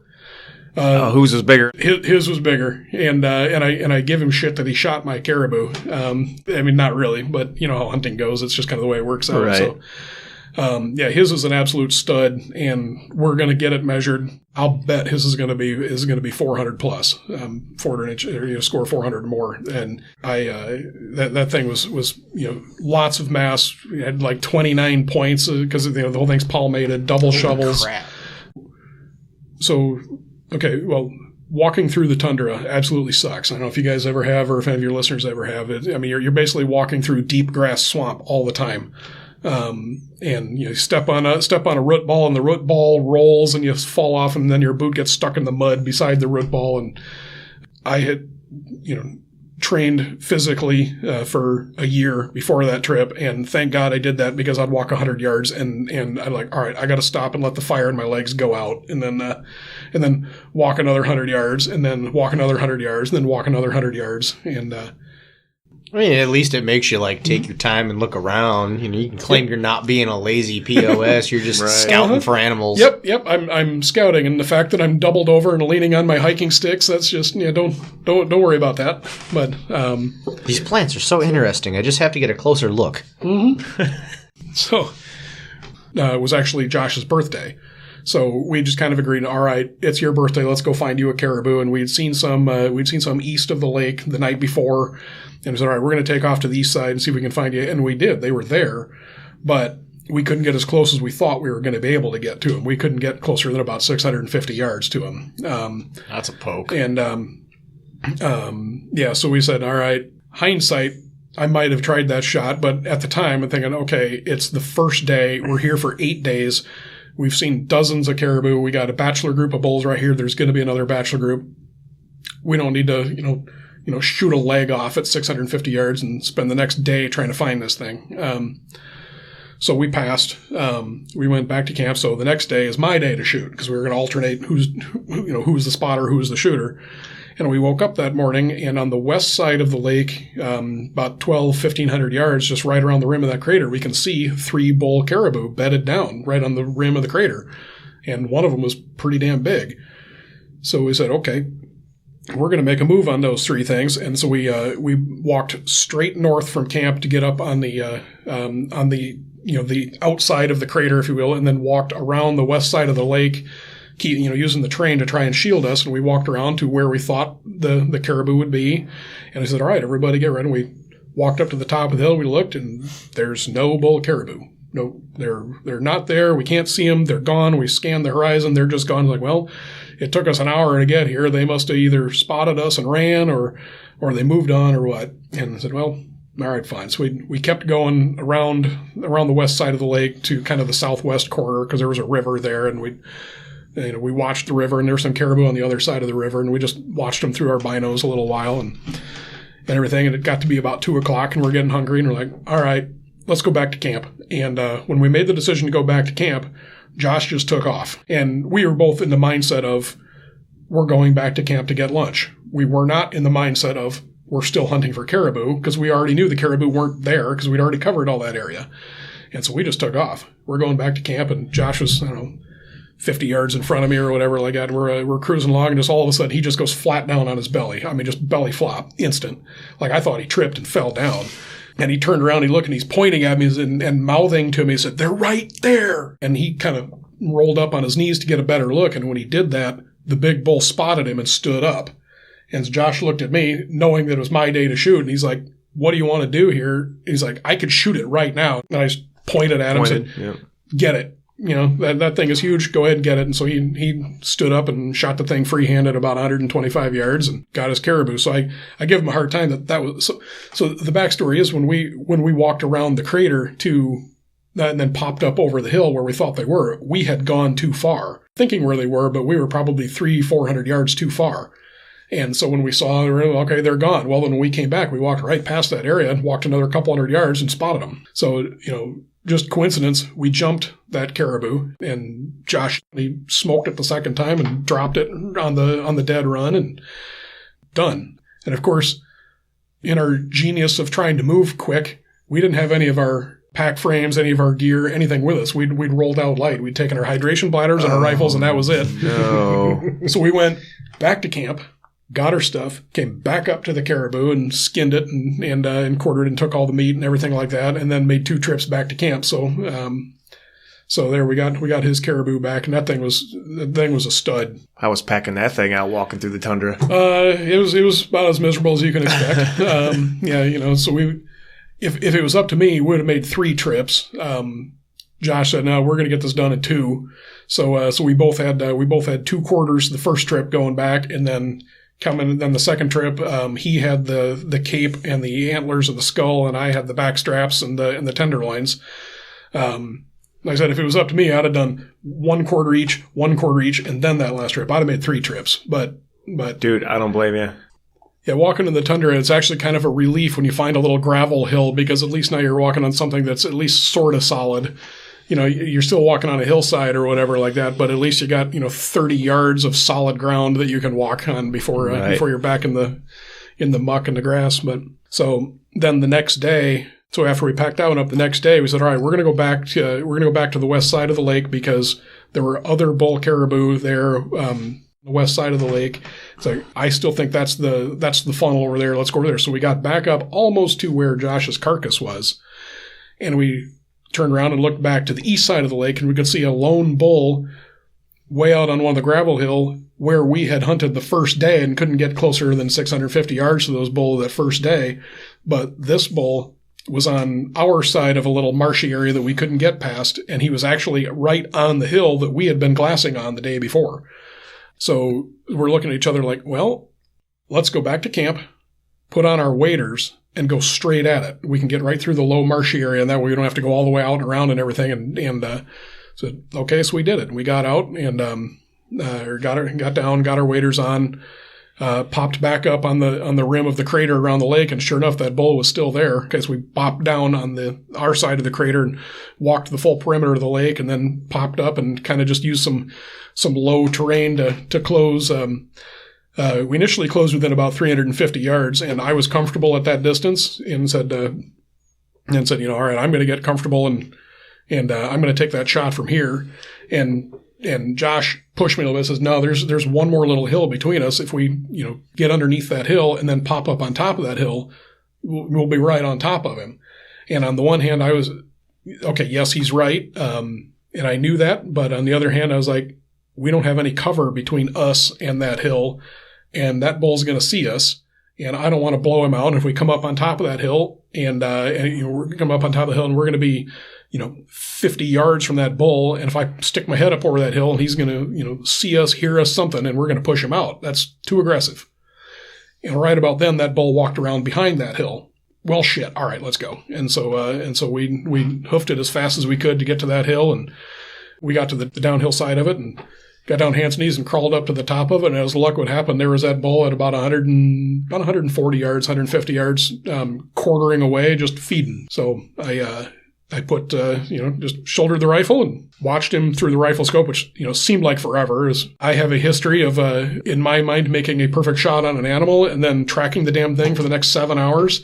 Whose was bigger? His was bigger, and I give him shit that he shot my caribou. I mean, not really, but you know how hunting goes. It's just kind of the way it works out. Right. So, his is an absolute stud, and we're gonna get it measured. I'll bet his is gonna be 400 plus, 400 inch, or score 400 more. And that thing was lots of mass. It had like 29 points because the whole thing's palmated, double shovels. Crap. So. Okay, well, walking through the tundra absolutely sucks. I don't know if you guys ever have, or if any of your listeners ever have. I mean, you're basically walking through deep grass swamp all the time, and you step on a root ball, and the root ball rolls, and you fall off, and then your boot gets stuck in the mud beside the root ball. And I had, trained physically for a year before that trip, and thank God I did that, because I'd walk 100 yards, and I'm like, all right, I got to stop and let the fire in my legs go out, and then walk another 100 yards, and then walk another 100 yards, and then walk another 100 yards, and I mean, at least it makes you take your time and look around. You can claim you're not being a lazy POS. You're just scouting for animals. Yep. I'm scouting, and the fact that I'm doubled over and leaning on my hiking sticks, that's just don't worry about that. But these plants are so interesting. I just have to get a closer look. Mm-hmm. So it was actually Josh's birthday. So we just kind of agreed, all right, it's your birthday, let's go find you a caribou. And we'd seen some east of the lake the night before. And we said, all right, we're going to take off to the east side and see if we can find you. And we did. They were there, but we couldn't get as close as we thought we were going to be able to get to them. We couldn't get closer than about 650 yards to them. That's a poke. And so we said, all right, hindsight, I might have tried that shot, but at the time I'm thinking, okay, it's the first day. We're here for 8 days. We've seen dozens of caribou. We got a bachelor group of bulls right here. There's going to be another bachelor group. We don't need to, shoot a leg off at 650 yards and spend the next day trying to find this thing. So we passed. We went back to camp. So the next day is my day to shoot, because we were going to alternate who's the spotter, who's the shooter. And we woke up that morning, and on the west side of the lake, about 1,500 yards, just right around the rim of that crater, we can see 3 bull caribou bedded down right on the rim of the crater. And one of them was pretty damn big. So we said, okay, we're going to make a move on those 3 things. And so we walked straight north from camp to get up on the outside of the crater, if you will, and then walked around the west side of the lake, using the train to try and shield us. And we walked around to where we thought the caribou would be. And I said, all right, everybody get ready. And we walked up to the top of the hill. We looked, and there's no bull caribou. No, they're not there. We can't see them. They're gone. We scanned the horizon. They're just gone. Like, well, it took us an hour to get here. They must have either spotted us and ran, or they moved on, or what. And I said, well, all right, fine. So we kept going around the west side of the lake to kind of the southwest corner, because there was a river there, and we watched the river, and there were some caribou on the other side of the river, and we just watched them through our binos a little while and everything. And it got to be about 2:00, and we're getting hungry, and we're like, all right, let's go back to camp. And when we made the decision to go back to camp, Josh just took off. And we were both in the mindset of, we're going back to camp to get lunch. We were not in the mindset of, we're still hunting for caribou, because we already knew the caribou weren't there, because we'd already covered all that area. And so we just took off. We're going back to camp, and Josh was, 50 yards in front of me or whatever like that. We're cruising along, and just all of a sudden he just goes flat down on his belly. I mean, just belly flop, instant. Like, I thought he tripped and fell down. And he turned around, he looked, and he's pointing at me and mouthing to me. He said, "They're right there." And he kind of rolled up on his knees to get a better look. And when he did that, the big bull spotted him and stood up. And Josh looked at me, knowing that it was my day to shoot. And he's like, "What do you want to do here?" He's like, "I could shoot it right now." And I just pointed at him and said, "Get it. You know, that thing is huge. Go ahead and get it." And so he stood up and shot the thing freehanded about 125 yards and got his caribou. So I give him a hard time that was so the backstory is when we walked around the crater to and then popped up over the hill where we thought they were, we had gone too far, thinking where they were, but we were probably 300-400 yards too far. And so when we saw, okay, they're gone. Well, when we came back, we walked right past that area and walked another couple hundred yards and spotted them. So, you know, just coincidence, we jumped that caribou, and Josh, he smoked it the second time and dropped it on the dead run, and done. And of course, in our genius of trying to move quick, we didn't have any of our pack frames, any of our gear, anything with us. We'd rolled out light. We'd taken our hydration bladders and our rifles, and that was it. No. So we went back to camp, got our stuff, came back up to the caribou and skinned it and quartered and took all the meat and everything like that, and then made 2 trips back to camp. So there we got his caribou back, and that thing was a stud. I was packing that thing out walking through the tundra. It was about as miserable as you can expect. Yeah, you know, so if it was up to me, we would have made 3 trips. Josh said, "No, we're going to get this done in 2." So we both had 2 quarters the first trip going back, and then the second trip, he had the cape and the antlers of the skull, and I had the back straps and the tenderloins. Like I said, if it was up to me, I'd have done 1 quarter each, and then that last trip. I'd have made 3 trips. But dude, I don't blame you. Yeah, walking in the tundra, it's actually kind of a relief when you find a little gravel hill, because at least now you're walking on something that's at least sort of solid. You know, you're still walking on a hillside or whatever like that, but at least you got, 30 yards of solid ground that you can walk on before you're back in the muck and the grass. But so then the next day, so after we packed that one up the next day, we said, all right, we're going to go back to the west side of the lake, because there were other bull caribou there, the west side of the lake. So I still think that's the funnel over there. Let's go over there. So we got back up almost to where Josh's carcass was, and we turned around and looked back to the east side of the lake, and we could see a lone bull way out on one of the gravel hill where we had hunted the first day and couldn't get closer than 650 yards to those bull that first day. But this bull was on our side of a little marshy area that we couldn't get past, and he was actually right on the hill that we had been glassing on the day before. So we're looking at each other like, well, let's go back to camp, put on our waders, and go straight at it. We can get right through the low marshy area, and that way we don't have to go all the way out and around and everything. And so, okay, so we did it. We got out and got down, got our waders on, popped back up on the rim of the crater around the lake, and sure enough, that bull was still there, because we popped down on our side of the crater and walked the full perimeter of the lake, and then popped up and kind of just used some low terrain to close. We initially closed within about 350 yards, and I was comfortable at that distance, and said, all right, I'm going to get comfortable, and I'm going to take that shot from here. And Josh pushed me a little bit, says, no, there's one more little hill between us. If we, get underneath that hill and then pop up on top of that hill, we'll be right on top of him. And on the one hand, I was, okay, yes, he's right. And I knew that. But on the other hand, I was like, we don't have any cover between us and that hill, and that bull's going to see us, and I don't want to blow him out. And if we come up on top of that hill and we're going to come up on top of the hill, and we're going to be, 50 yards from that bull, and if I stick my head up over that hill, and he's going to, see us, hear us, something, and we're going to push him out. That's too aggressive. And right about then, that bull walked around behind that hill. Well, shit. All right, let's go. And so we hoofed it as fast as we could to get to that hill, and we got to the downhill side of it, and got down hands and knees and crawled up to the top of it. And as luck would happen, there was that bull at about 140 yards, 150 yards, quartering away, just feeding. So I put, just shouldered the rifle and watched him through the rifle scope, which, seemed like forever. As I have a history of, in my mind, making a perfect shot on an animal and then tracking the damn thing for the next 7 hours.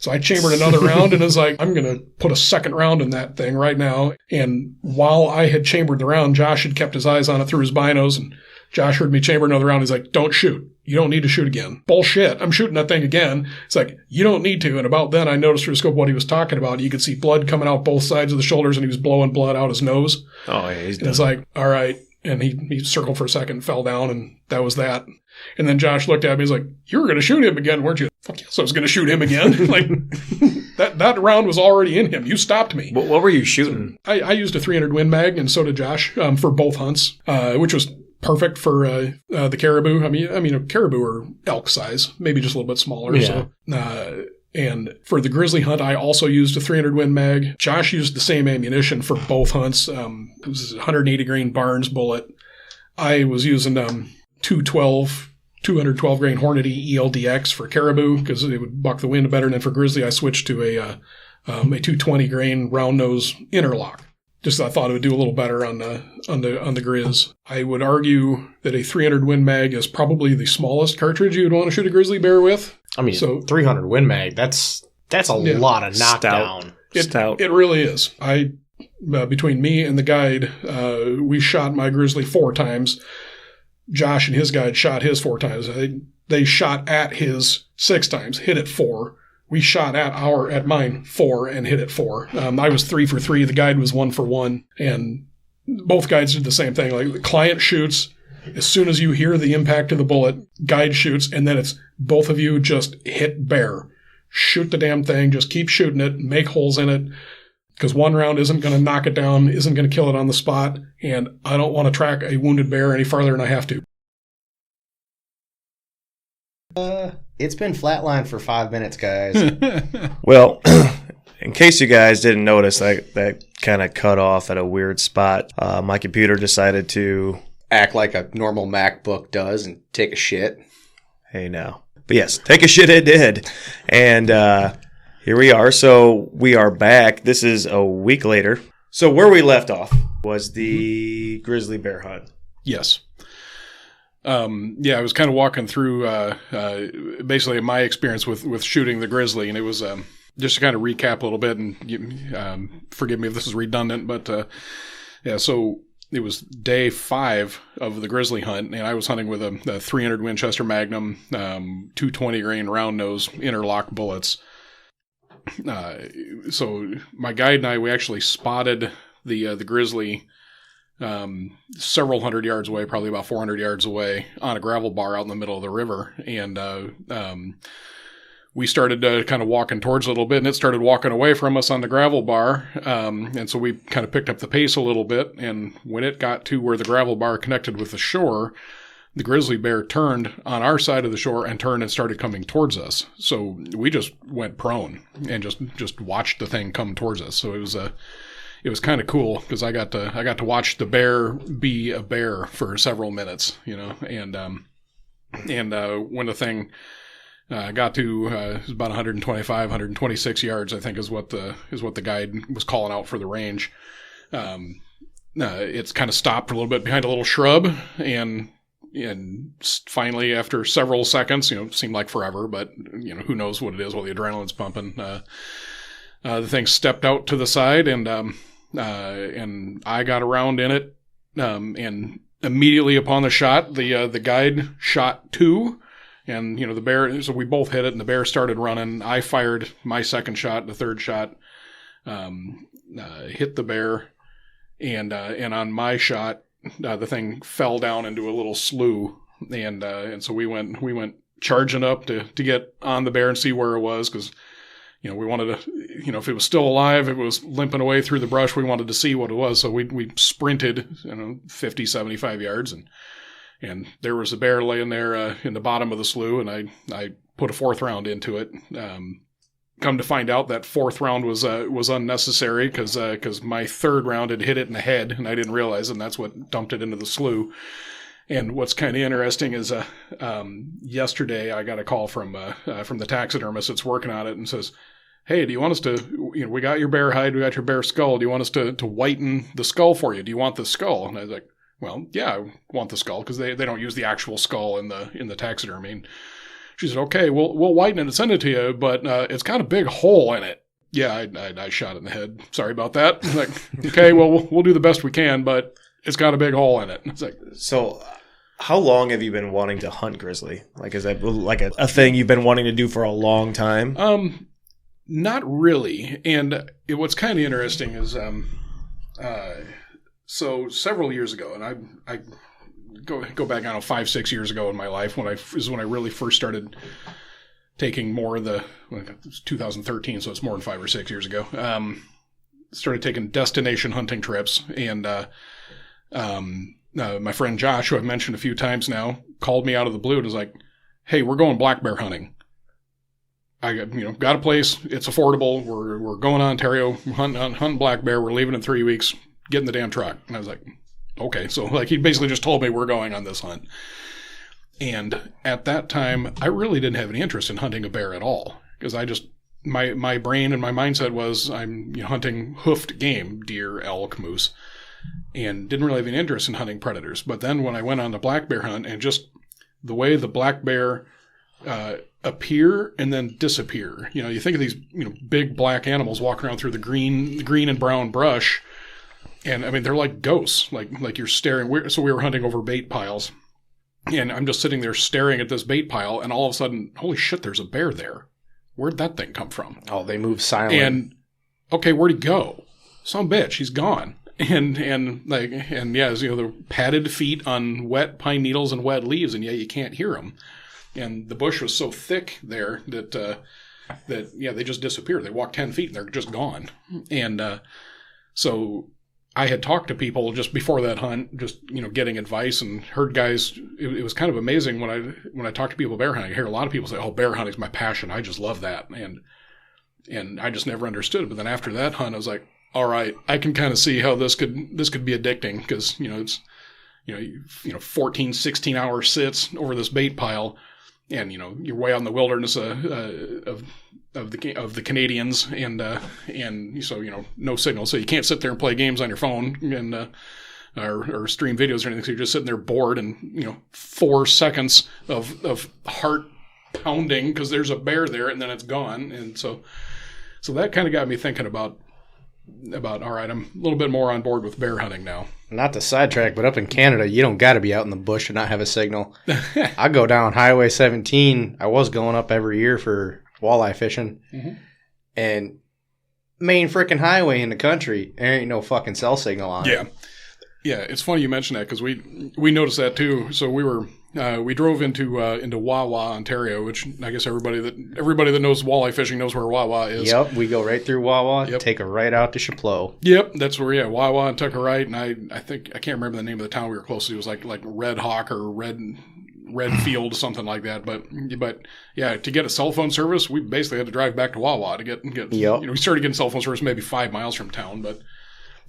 So I chambered another round and was like, I'm going to put a second round in that thing right now. And while I had chambered the round, Josh had kept his eyes on it through his binos, and Josh heard me chamber another round. He's like, don't shoot. You don't need to shoot again. Bullshit. I'm shooting that thing again. It's like, you don't need to. And about then I noticed through the scope what he was talking about. You could see blood coming out both sides of the shoulders, and he was blowing blood out his nose. Oh, yeah, he's done. And it's like, all right. And he circled for a second, fell down, and that was that. And then Josh looked at me. He's like, you were going to shoot him again, weren't you? Fuck yes, I was going to shoot him again. Like, that round was already in him. You stopped me. What were you shooting? I used a 300 Win Mag, and so did Josh, for both hunts, which was perfect for the caribou. I mean, caribou are elk size, maybe just a little bit smaller. Yeah. So, and for the grizzly hunt, I also used a 300 Win Mag. Josh used the same ammunition for both hunts. It was a 180 grain Barnes bullet. I was using 212 grain Hornady ELDX for caribou because it would buck the wind better. And then for grizzly, I switched to a 220 grain round nose interlock. Just I thought it would do a little better on the grizz. I would argue that a 300 Win Mag is probably the smallest cartridge you would want to shoot a grizzly bear with. I mean, so 300 Win Mag, that's a lot of knockdown. Stout. It really is. Between me and the guide, we shot my grizzly 4 times. Josh and his guide shot his 4 times. They shot at his 6 times, hit it 4. We shot at mine 4 and hit it 4. I was 3 for 3. The guide was 1 for 1. And both guides did the same thing. Like the client shoots, as soon as you hear the impact of the bullet, guide shoots, and then it's both of you just hit bear. Shoot the damn thing. Just keep shooting it. Make holes in it. Because one round isn't going to knock it down, isn't going to kill it on the spot. And I don't want to track a wounded bear any farther than I have to. It's been flatlined for 5 minutes, guys. Well, in case you guys didn't notice, that kind of cut off at a weird spot. My computer decided to Act like a normal MacBook does and take a shit. Hey, now. But yes, take a shit it did. And here we are. So we are back. This is a week later. So where we left off was the grizzly bear hunt. Yes. I was kind of walking through basically my experience with shooting the grizzly, and it was just to kind of recap a little bit, and forgive me if this is redundant, but so it was day 5 of the grizzly hunt, and I was hunting with a 300 Winchester Magnum, 220 grain round nose interlock bullets. So my guide and I, we actually spotted the grizzly several hundred yards away, probably about 400 yards away, on a gravel bar out in the middle of the river. And we started kind of walking towards it a little bit, and it started walking away from us on the gravel bar. And so we kind of picked up the pace a little bit. And when it got to where the gravel bar connected with the shore, the grizzly bear turned on our side of the shore and turned and started coming towards us. So we just went prone and just watched the thing come towards us. So it was kind of cool because I got to watch the bear be a bear for several minutes, and when the thing got to it was about 125, 126 yards, I think is what the guide was calling out for the range. It's kind of stopped for a little bit behind a little shrub, and finally, after several seconds, seemed like forever, but who knows what it is while the adrenaline's pumping. The thing stepped out to the side, and I got around in it, and immediately upon the shot, the guide shot 2, and the bear. So we both hit it, and the bear started running. I fired my second shot. The third shot hit the bear, and on my shot, the thing fell down into a little slough, and so we went charging up to get on the bear and see where it was, because we wanted to, if it was still alive, if it was limping away through the brush, we wanted to see what it was. So we sprinted, 50, 75 yards, and there was a bear laying there in the bottom of the slough, and I put a 4th round into it. Come to find out, that 4th round was unnecessary because my 3rd round had hit it in the head, and I didn't realize it, and that's what dumped it into the slough. And what's kind of interesting is yesterday I got a call from the taxidermist that's working on it, and says, "Hey, do you want us to? We got your bear hide, we got your bear skull. Do you want us to whiten the skull for you? Do you want the skull?" And I was like, "Well, yeah, I want the skull," because they don't use the actual skull in the taxidermy. And She said, okay, we'll whiten it and send it to you, but it's got a big hole in it. Yeah, I shot it in the head. Sorry about that. Like, okay, well, we'll do the best we can, but it's got a big hole in it. It's like, so how long have you been wanting to hunt grizzly? Like, is that like a thing you've been wanting to do for a long time? Not really. And what's kind of interesting is, so several years ago, and I go back, I don't know, 5-6 years ago in my life when I really first started taking more of the, it was 2013, so it's more than 5 or 6 years ago. Started taking destination hunting trips, and my friend Josh, who I've mentioned a few times now, called me out of the blue and was like, "Hey, we're going black bear hunting. I got a place. It's affordable. We're going to Ontario, hunting black bear. We're leaving in 3 weeks. Get in the damn truck." And I was like, "Okay." So like he basically just told me we're going on this hunt. And at that time, I really didn't have any interest in hunting a bear at all, because I just my brain and my mindset was I'm hunting hoofed game, deer, elk, moose, and didn't really have any interest in hunting predators. But then when I went on the black bear hunt, and just the way the black bear appear and then disappear. You think of these big black animals walking around through the green and brown brush, and I mean they're like ghosts, like you're staring. So we were hunting over bait piles, and I'm just sitting there staring at this bait pile, and all of a sudden, holy shit, there's a bear there. Where'd that thing come from? Oh, they move silent. And okay, where'd he go? Some bitch, he's gone. And yeah, the padded feet on wet pine needles and wet leaves, and yeah, you can't hear them. And the bush was so thick there that they just disappeared. They walk 10 feet and they're just gone. And so I had talked to people just before that hunt, just getting advice, and heard guys. It was kind of amazing when I talk to people bear hunting. I hear a lot of people say, "Oh, bear hunting's my passion. I just love that," and I just never understood. But then after that hunt, I was like, all right, I can kind of see how this could be addicting, because it's 14, 16 hour sits over this bait pile, and you're way out in the wilderness of the Canadians, and so no signal, so you can't sit there and play games on your phone and or stream videos or anything. So you're just sitting there bored, and 4 seconds of heart pounding because there's a bear there, and then it's gone. And so that kind of got me thinking about all right, I'm a little bit more on board with bear hunting now. Not to sidetrack, but up in Canada, you don't got to be out in the bush and not have a signal. I go down Highway 17. I was going up every year for walleye fishing. Mm-hmm. And main freaking highway in the country, there ain't no fucking cell signal on it. Yeah, it's funny you mention that, because we noticed that too. So we drove into Wawa, Ontario, which I guess everybody that knows walleye fishing knows where Wawa is. Yep, we go right through Wawa, take a right out to Chapleau. Yep, that's where Wawa, and took a right, and I think I can't remember the name of the town we were close to. It was like Red Hawk or Redfield, something like that. But yeah, to get a cell phone service, we basically had to drive back to Wawa to get. Yep. We started getting cell phone service maybe 5 miles from town, but.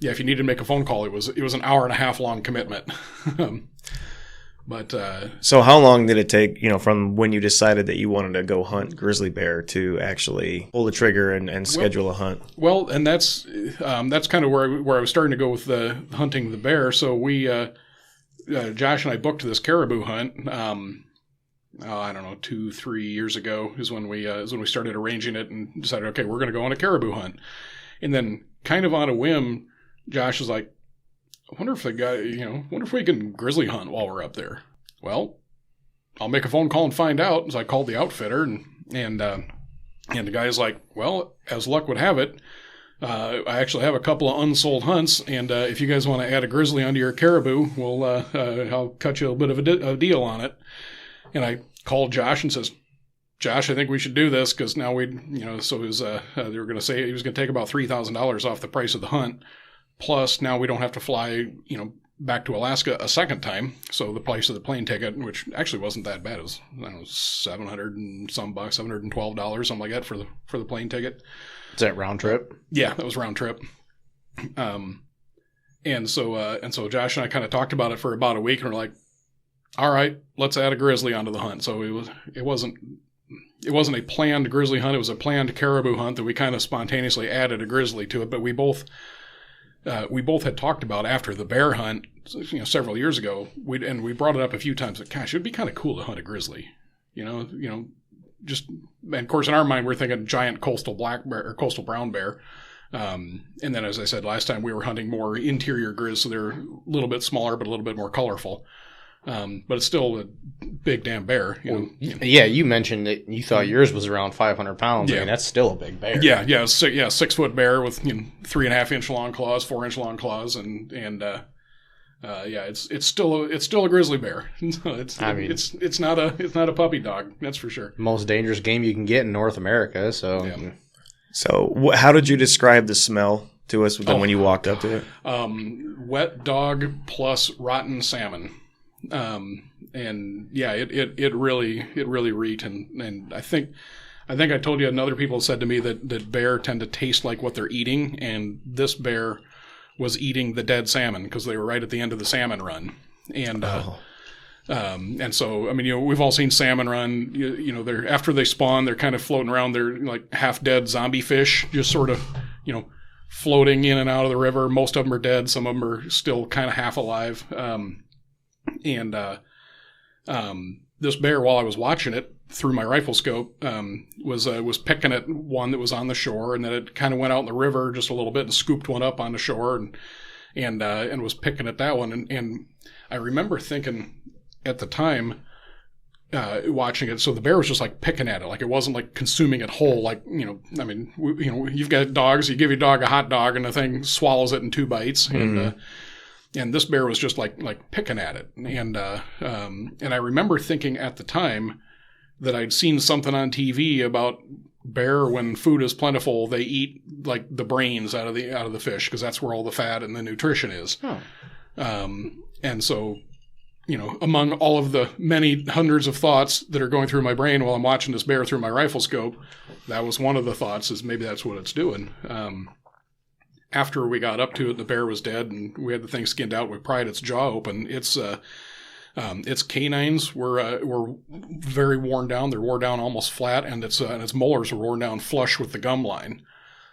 Yeah, if you needed to make a phone call, it was an hour and a half long commitment. But so how long did it take, from when you decided that you wanted to go hunt grizzly bear to actually pull the trigger and schedule a hunt? Well, and that's kind of where I was starting to go with the hunting the bear. So we Josh and I booked this caribou hunt. I don't know, 2-3 years ago is when we started arranging it and decided, okay, we're going to go on a caribou hunt. And then kind of on a whim, Josh was like, I wonder if we can grizzly hunt while we're up there. Well, I'll make a phone call and find out. So I called the outfitter, and the guy's like, well, as luck would have it, I actually have a couple of unsold hunts, and if you guys want to add a grizzly onto your caribou, I'll cut you a bit of a deal on it. And I called Josh and says, Josh, I think we should do this, because now so it was, they were going to say he was going to take about $3,000 off the price of the hunt. Plus, now we don't have to fly, back to Alaska a second time. So the price of the plane ticket, which actually wasn't that bad, it was, I don't know, $700 and some bucks, $712, something like that for the plane ticket. Is that round trip? Yeah, that was round trip. And so Josh and I kind of talked about it for about a week, and we're like, all right, let's add a grizzly onto the hunt. So it wasn't a planned grizzly hunt. It was a planned caribou hunt that we kind of spontaneously added a grizzly to it. But we both had talked about after the bear hunt, several years ago. We brought it up a few times. That gosh, it'd be kind of cool to hunt a grizzly. and of course in our mind we're thinking giant coastal black bear or coastal brown bear. And then, as I said last time, we were hunting more interior grizz, so they're a little bit smaller but a little bit more colorful. But it's still a big damn bear. Yeah, you mentioned that you thought yours was around 500 pounds. Yeah. I mean, that's still a big bear. Yeah, 6-foot bear with 3.5 inch long claws, 4 inch long claws, and it's still a grizzly bear. It's not a puppy dog, that's for sure. Most dangerous game you can get in North America. So. Yeah. So, how did you describe the smell to us when you walked up to it? Wet dog plus rotten salmon, and yeah, it really reeked, and I think I told you, and other people said to me that bear tend to taste like what they're eating, and this bear was eating the dead salmon because they were right at the end of the salmon run, and. And so, I mean, we've all seen salmon run, they're, after they spawn, they're kind of floating around. They're like half dead zombie fish, just sort of, floating in and out of the river. Most of them are dead. Some of them are still kind of half alive. This bear, while I was watching it through my rifle scope, was picking at one that was on the shore, and then it kind of went out in the river just a little bit and scooped one up on the shore and was picking at that one. And I remember thinking, at the time, watching it, so the bear was just like picking at it, like it wasn't like consuming it whole. Like you've got dogs. You give your dog a hot dog, and the thing swallows it in 2 bites. And this bear was just like picking at it. And I remember thinking at the time that I'd seen something on TV about bear, when food is plentiful, they eat like the brains out of the fish because that's where all the fat and the nutrition is. And so. Among all of the many hundreds of thoughts that are going through my brain while I'm watching this bear through my rifle scope, that was one of the thoughts, is maybe that's what it's doing. After we got up to it, the bear was dead, and we had the thing skinned out. We pried its jaw open. Its canines were very worn down. They're worn down almost flat, and its molars were worn down flush with the gum line.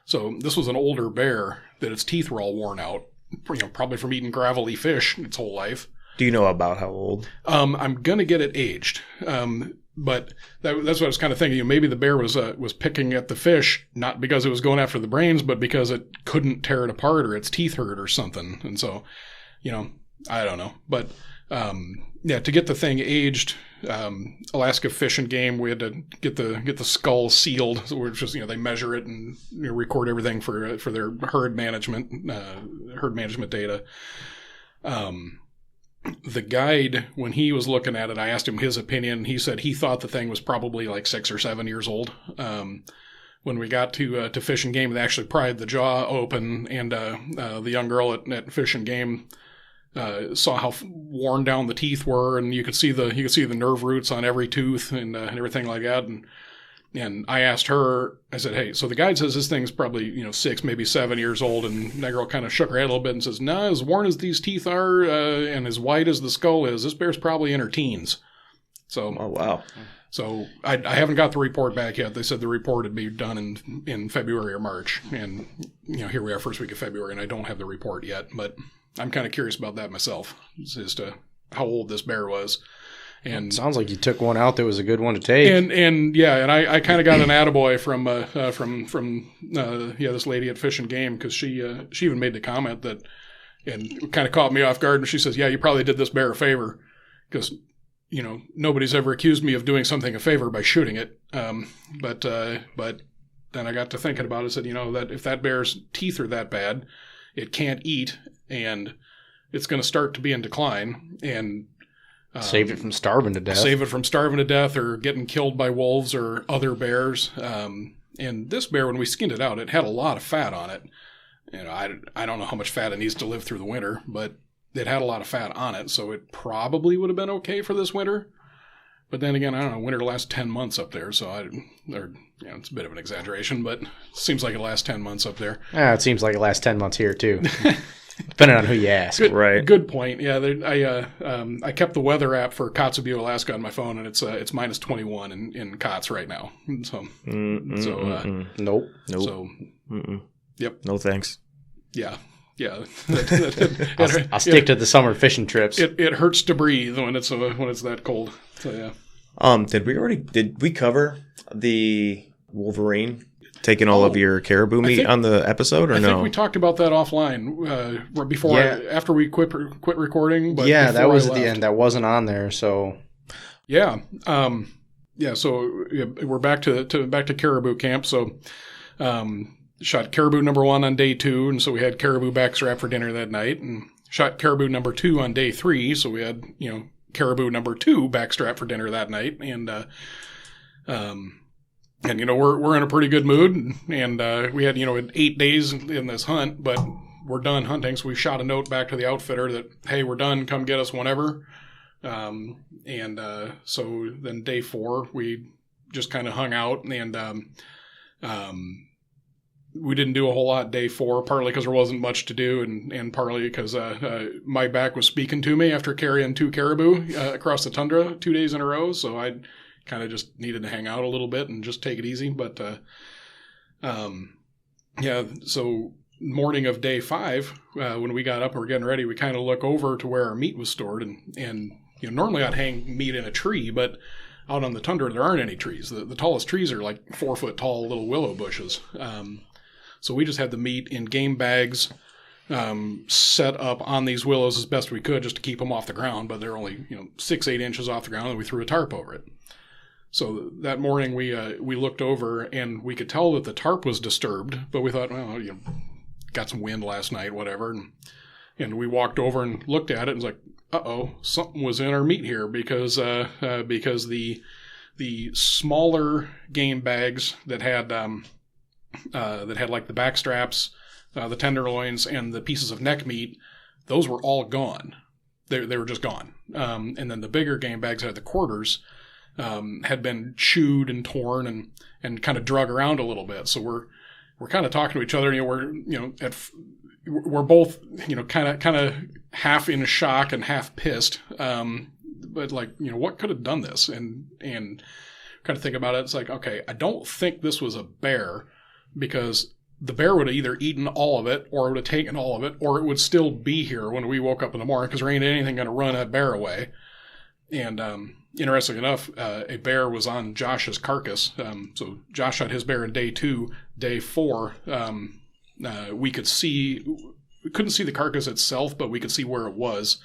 So this was an older bear that its teeth were all worn out, probably from eating gravelly fish its whole life. Do you know about how old? I'm gonna get it aged, but that's what I was kind of thinking. Maybe the bear was picking at the fish not because it was going after the brains, but because it couldn't tear it apart or its teeth hurt or something. And so, I don't know. But to get the thing aged, Alaska Fish and Game, we had to get the skull sealed. So we're just they measure it and record everything for their herd management data. The guide, when he was looking at it, I asked him his opinion. He said he thought the thing was probably like 6 or 7 years old. When we got to Fish and Game, they actually pried the jaw open, and the young girl at Fish and Game saw how worn down the teeth were, and you could see the nerve roots on every tooth and everything like that. And I asked her, I said, hey, so the guide says this thing's probably, 6, maybe 7 years old. And that girl kind of shook her head a little bit and says, nah, as worn as these teeth are and as white as the skull is, this bear's probably in her teens. So, oh, wow. So I haven't got the report back yet. They said the report would be done in February or March. And, here we are, first week of February, and I don't have the report yet. But I'm kind of curious about that myself, as to how old this bear was. And it sounds like you took one out that was a good one to take. And I kind of got an attaboy from this lady at Fish and Game, because she even made the comment that, and kind of caught me off guard. And she says, yeah, you probably did this bear a favor, because nobody's ever accused me of doing something a favor by shooting it. But then I got to thinking about it. Said, that if that bear's teeth are that bad, it can't eat, and it's going to start to be in decline, and save it from starving to death. Save it from starving to death or getting killed by wolves or other bears. And this bear, when we skinned it out, it had a lot of fat on it. I don't know how much fat it needs to live through the winter, but it had a lot of fat on it, so it probably would have been okay for this winter. But then again, I don't know, winter lasts 10 months up there, so it's a bit of an exaggeration, but it seems like it lasts 10 months up there. It seems like it lasts 10 months here, too. Depending on who you ask. Right. Good point. Yeah, I kept the weather app for Kotzebue, Alaska on my phone, and it's minus 21 in Kotz right now. So, Nope. So, yep. No thanks. Yeah. Yeah. I'll stick to the summer fishing trips. It hurts to breathe when it's that cold. So, yeah. Did we cover the Wolverine taking all of your caribou meat on the episode, or no? I think we talked about that offline before, after we quit recording. But that was at the end. That wasn't on there, so yeah, So we're back to caribou camp. So shot caribou number 1 on day 2, and so we had caribou backstrap for dinner that night, and shot caribou number 2 on day 3, so we had caribou number 2 backstrap for dinner that night, and we're in a pretty good mood, and we had 8 days in this hunt, but we're done hunting, so we shot a note back to the outfitter that, hey, we're done, come get us whenever. So then day 4 we just kind of hung out, and we didn't do a whole lot day 4, partly because there wasn't much to do, and partly because my back was speaking to me after carrying 2 caribou across the tundra 2 days in a row, so I kind of just needed to hang out a little bit and just take it easy. But so morning of day 5, when we got up and were getting ready, we kind of look over to where our meat was stored, and normally I'd hang meat in a tree, but out on the tundra there aren't any trees. The tallest trees are like 4 foot tall little willow bushes. So we just had the meat in game bags set up on these willows as best we could just to keep them off the ground, but they're only 6-8 inches off the ground, and we threw a tarp over it. So that morning we looked over, and we could tell that the tarp was disturbed, but we thought, well, got some wind last night, whatever, and we walked over and looked at it and was like, uh-oh, something was in our meat here, because the smaller game bags that had like the back straps, the tenderloins, and the pieces of neck meat, those were all gone. They were just gone. And then the bigger game bags that had the quarters had been chewed and torn and kind of drug around a little bit. So we're kind of talking to each other. We're both kind of half in shock and half pissed. But what could have done this? And kind of think about it. It's like, okay, I don't think this was a bear, because the bear would have either eaten all of it, or it would have taken all of it, or it would still be here when we woke up in the morning, because there ain't anything going to run that bear away. And interestingly enough, a bear was on Josh's carcass. So Josh shot his bear in day 2. Day 4, we couldn't see the carcass itself, but we could see where it was.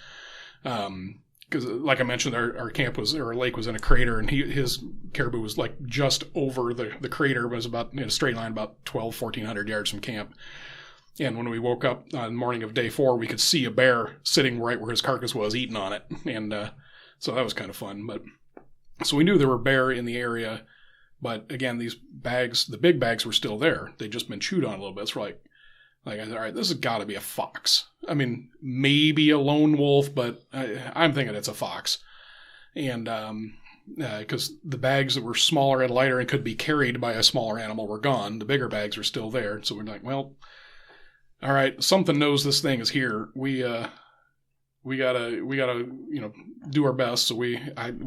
Because, like I mentioned, our lake was in a crater, and his caribou was like just over the crater. Was about in a straight line, about 1,400 yards from camp. And when we woke up on the morning of day 4, we could see a bear sitting right where his carcass was, eating on it, and so that was kind of fun. But so we knew there were bear in the area, but again, these bags, the big bags, were still there. They'd just been chewed on a little bit. So like I said, all right, this has got to be a fox. I mean, maybe a lone wolf, but I'm thinking it's a fox. And because the bags that were smaller and lighter and could be carried by a smaller animal were gone, the bigger bags were still there. So we're like, well, all right, something knows this thing is here. We gotta do our best. So we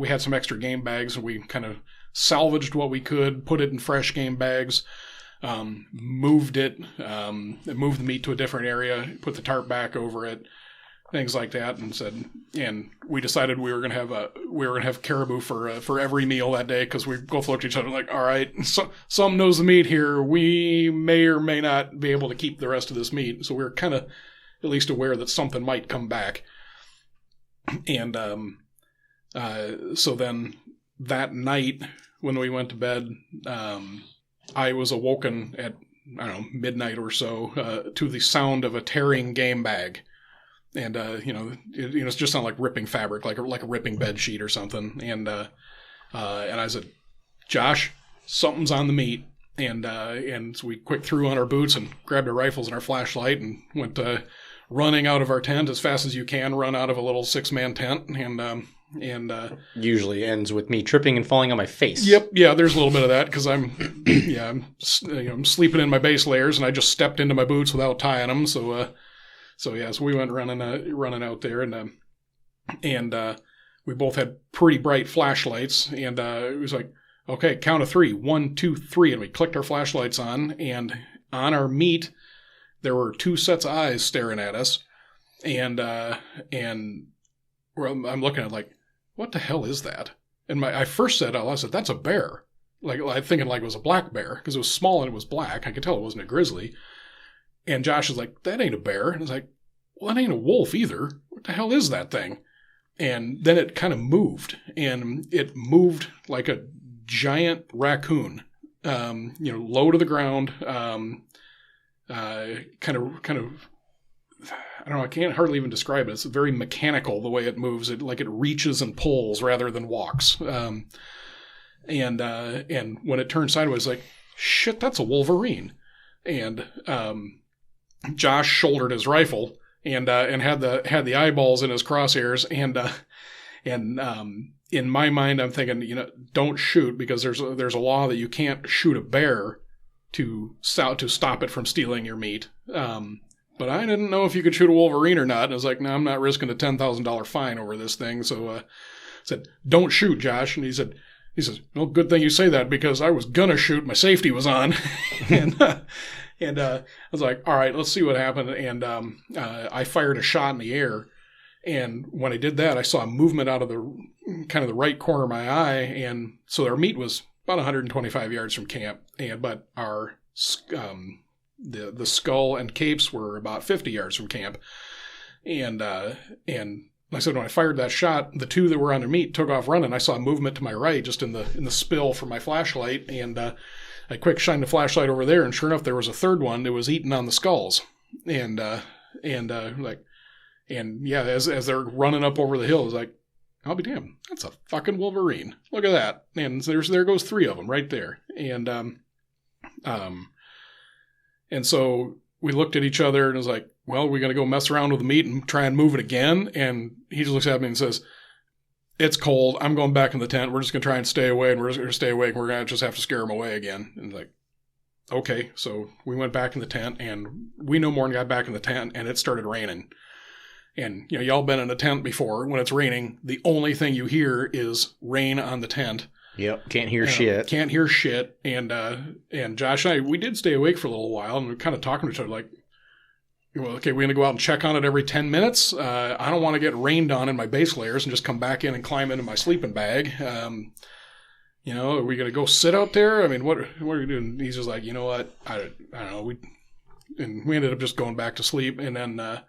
had some extra game bags, and we kind of salvaged what we could, put it in fresh game bags. Moved the meat to a different area, put the tarp back over it, things like that, and we decided we were gonna have caribou for every meal that day, because we both looked at each other like, all right, some knows the meat here. We may or may not be able to keep the rest of this meat, so we were kind of at least aware that something might come back. And so then that night when we went to bed, I was awoken at, midnight or so, to the sound of a tearing game bag. And, it just sounded like ripping fabric, like a ripping bed sheet or something. And I said, Josh, something's on the meat. And so we quick threw on our boots and grabbed our rifles and our flashlight and went, running out of our tent as fast as you can run out of a little 6-man tent. And usually ends with me tripping and falling on my face. Yep, yeah, there's a little bit of that, because I'm sleeping in my base layers, and I just stepped into my boots without tying them. So we went running out there, and we both had pretty bright flashlights, and it was like, okay, count of 3, 1, 2, 3, and we clicked our flashlights on, and on our meat there were 2 sets of eyes staring at us, and I'm looking at it like, what the hell is that? And I first said out loud, I said, that's a bear. Like, I thinking like it was a black bear because it was small and it was black. I could tell it wasn't a grizzly. And Josh is like, that ain't a bear. And I was like, well, that ain't a wolf either. What the hell is that thing? And then it kind of moved, and it moved like a giant raccoon, low to the ground, kind of, I don't know, I can't hardly even describe it. It's very mechanical the way it moves. It reaches and pulls rather than walks. And when it turned sideways, like, shit, that's a wolverine. And Josh shouldered his rifle and had the eyeballs in his crosshairs, and in my mind, I'm thinking, don't shoot, because there's a law that you can't shoot a bear to stop it from stealing your meat. But I didn't know if you could shoot a wolverine or not. And I was like, no, I'm not risking a $10,000 fine over this thing. So I said, don't shoot, Josh. And he says, well, good thing you say that, because I was gonna shoot. My safety was on. And I was like, all right, let's see what happened. And I fired a shot in the air. And when I did that, I saw a movement out of the right corner of my eye. And so our meet was about 125 yards from camp. But our the skull and capes were about 50 yards from camp. And like I said, when I fired that shot, the two that were on the meet took off running. I saw a movement to my right, just in the spill from my flashlight. And I quick shined the flashlight over there, and sure enough, there was a third one that was eating on the skulls. And as they're running up over the hill, I was like, I'll be damned, that's a fucking wolverine. Look at that. And there goes three of them right there. And so we looked at each other and was like, well, we're going to go mess around with the meat and try and move it again. And he just looks at me and says, it's cold. I'm going back in the tent. We're just going to try and stay away, and we're just going to stay awake. And we're going to just have to scare them away again. And like, okay. So we went back in the tent, and we no more than got back in the tent, and it started raining. And, y'all been in a tent before. When it's raining, the only thing you hear is rain on the tent. Yep. Can't hear shit. Can't hear shit. And Josh and I, we did stay awake for a little while, and we were kind of talking to each other like, well, okay, we're going to go out and check on it every 10 minutes. I don't want to get rained on in my base layers and just come back in and climb into my sleeping bag. Are we going to go sit out there? I mean, what are we doing? He's just like, you know what? I don't know. We ended up just going back to sleep. And then a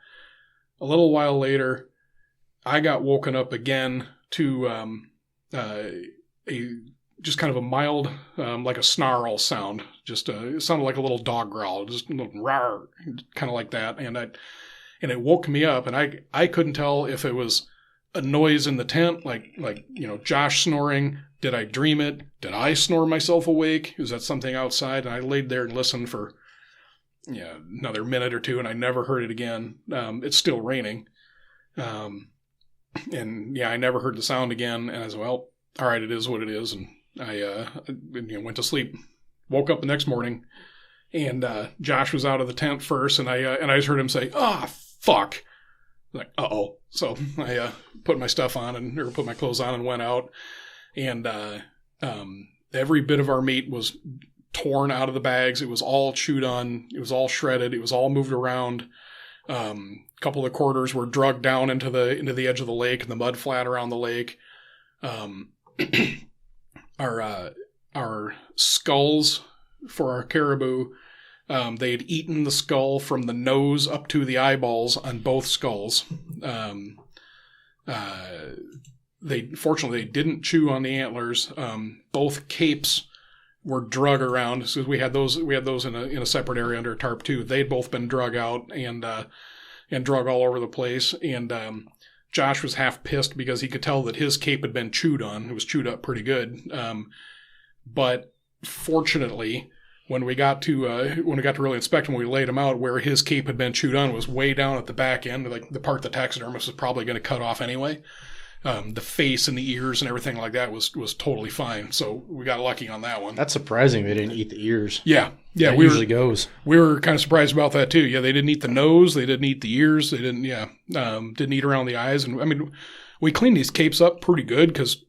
little while later, I got woken up again to just kind of a mild, like a snarl sound. Just it sounded like a little dog growl, just a little rawr, kind of like that. And it woke me up, and I couldn't tell if it was a noise in the tent, like Josh snoring. Did I dream it? Did I snore myself awake? Was that something outside? And I laid there and listened for another minute or two, and I never heard it again. It's still raining, and I never heard the sound again. And I said, well, all right, it is what it is. And I went to sleep, woke up the next morning, and Josh was out of the tent first, and I just heard him say, fuck. Like, uh-oh. So I put my stuff on, or put my clothes on and went out, and every bit of our meat was torn out of the bags. It was all chewed on. It was all shredded. It was all moved around. A couple of the quarters were dragged down into the edge of the lake and the mud flat around the lake. Our skulls for our caribou, they had eaten the skull from the nose up to the eyeballs on both skulls. Fortunately, they didn't chew on the antlers. Both capes were drug around, because we had those in a separate area under a tarp too. They'd both been drug out and drug all over the place. And Josh was half pissed because he could tell that his cape had been chewed on. It was chewed up pretty good. But fortunately, when we got to really inspect him, we laid him out, where his cape had been chewed on was way down at the back end, like the part the taxidermist was probably going to cut off anyway. The face and the ears and everything like that was totally fine. So we got lucky on that one. That's surprising they didn't eat the ears. Yeah. That usually goes. We were kind of surprised about that too. Yeah, they didn't eat the nose. They didn't eat the ears. They didn't eat around the eyes. And I mean, we cleaned these capes up pretty good because,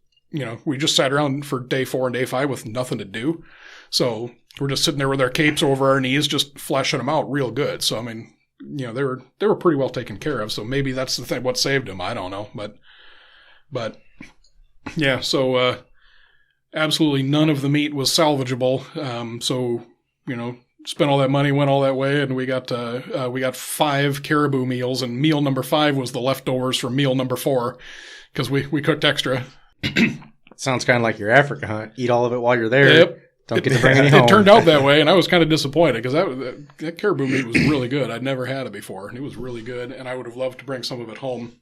we just sat around for day 4 and day 5 with nothing to do. So we're just sitting there with our capes over our knees, just fleshing them out real good. So, I mean, they were pretty well taken care of. So maybe that's the thing, what saved them. I don't know. But yeah, so absolutely none of the meat was salvageable. So, spent all that money, went all that way, and we got 5 caribou meals, and meal number 5 was the leftovers from meal number 4 because we cooked extra. Sounds kind of like your Africa hunt. Eat all of it while you're there. Yep. Don't get to bring any home. It turned out that way, and I was kind of disappointed because that caribou meat was really good. I'd never had it before, and it was really good, and I would have loved to bring some of it home.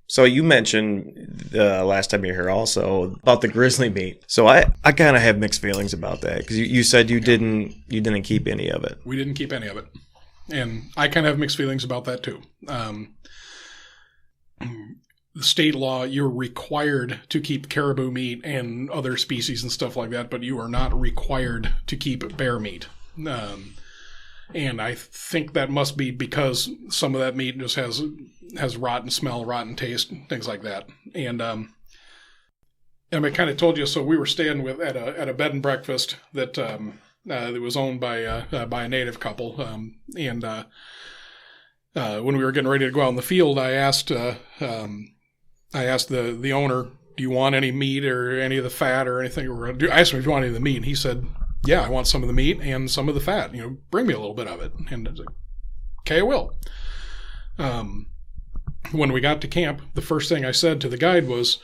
So you mentioned the last time you were here also about the grizzly meat. So I kind of have mixed feelings about that because you said you didn't keep any of it. We didn't keep any of it, and I kind of have mixed feelings about that too. The state law, you're required to keep caribou meat and other species and stuff like that, but you are not required to keep bear meat. And I think that must be because some of that meat just has rotten smell, rotten taste, things like that. And I kind of told you, so we were staying at a bed and breakfast that was owned by a native couple. When we were getting ready to go out in the field, I asked the owner, "Do you want any meat or any of the fat or anything?" I asked him if you want any of the meat, and he said, "Yeah, I want some of the meat and some of the fat. Bring me a little bit of it." And I was like, "Okay, I will." When we got to camp, the first thing I said to the guide was,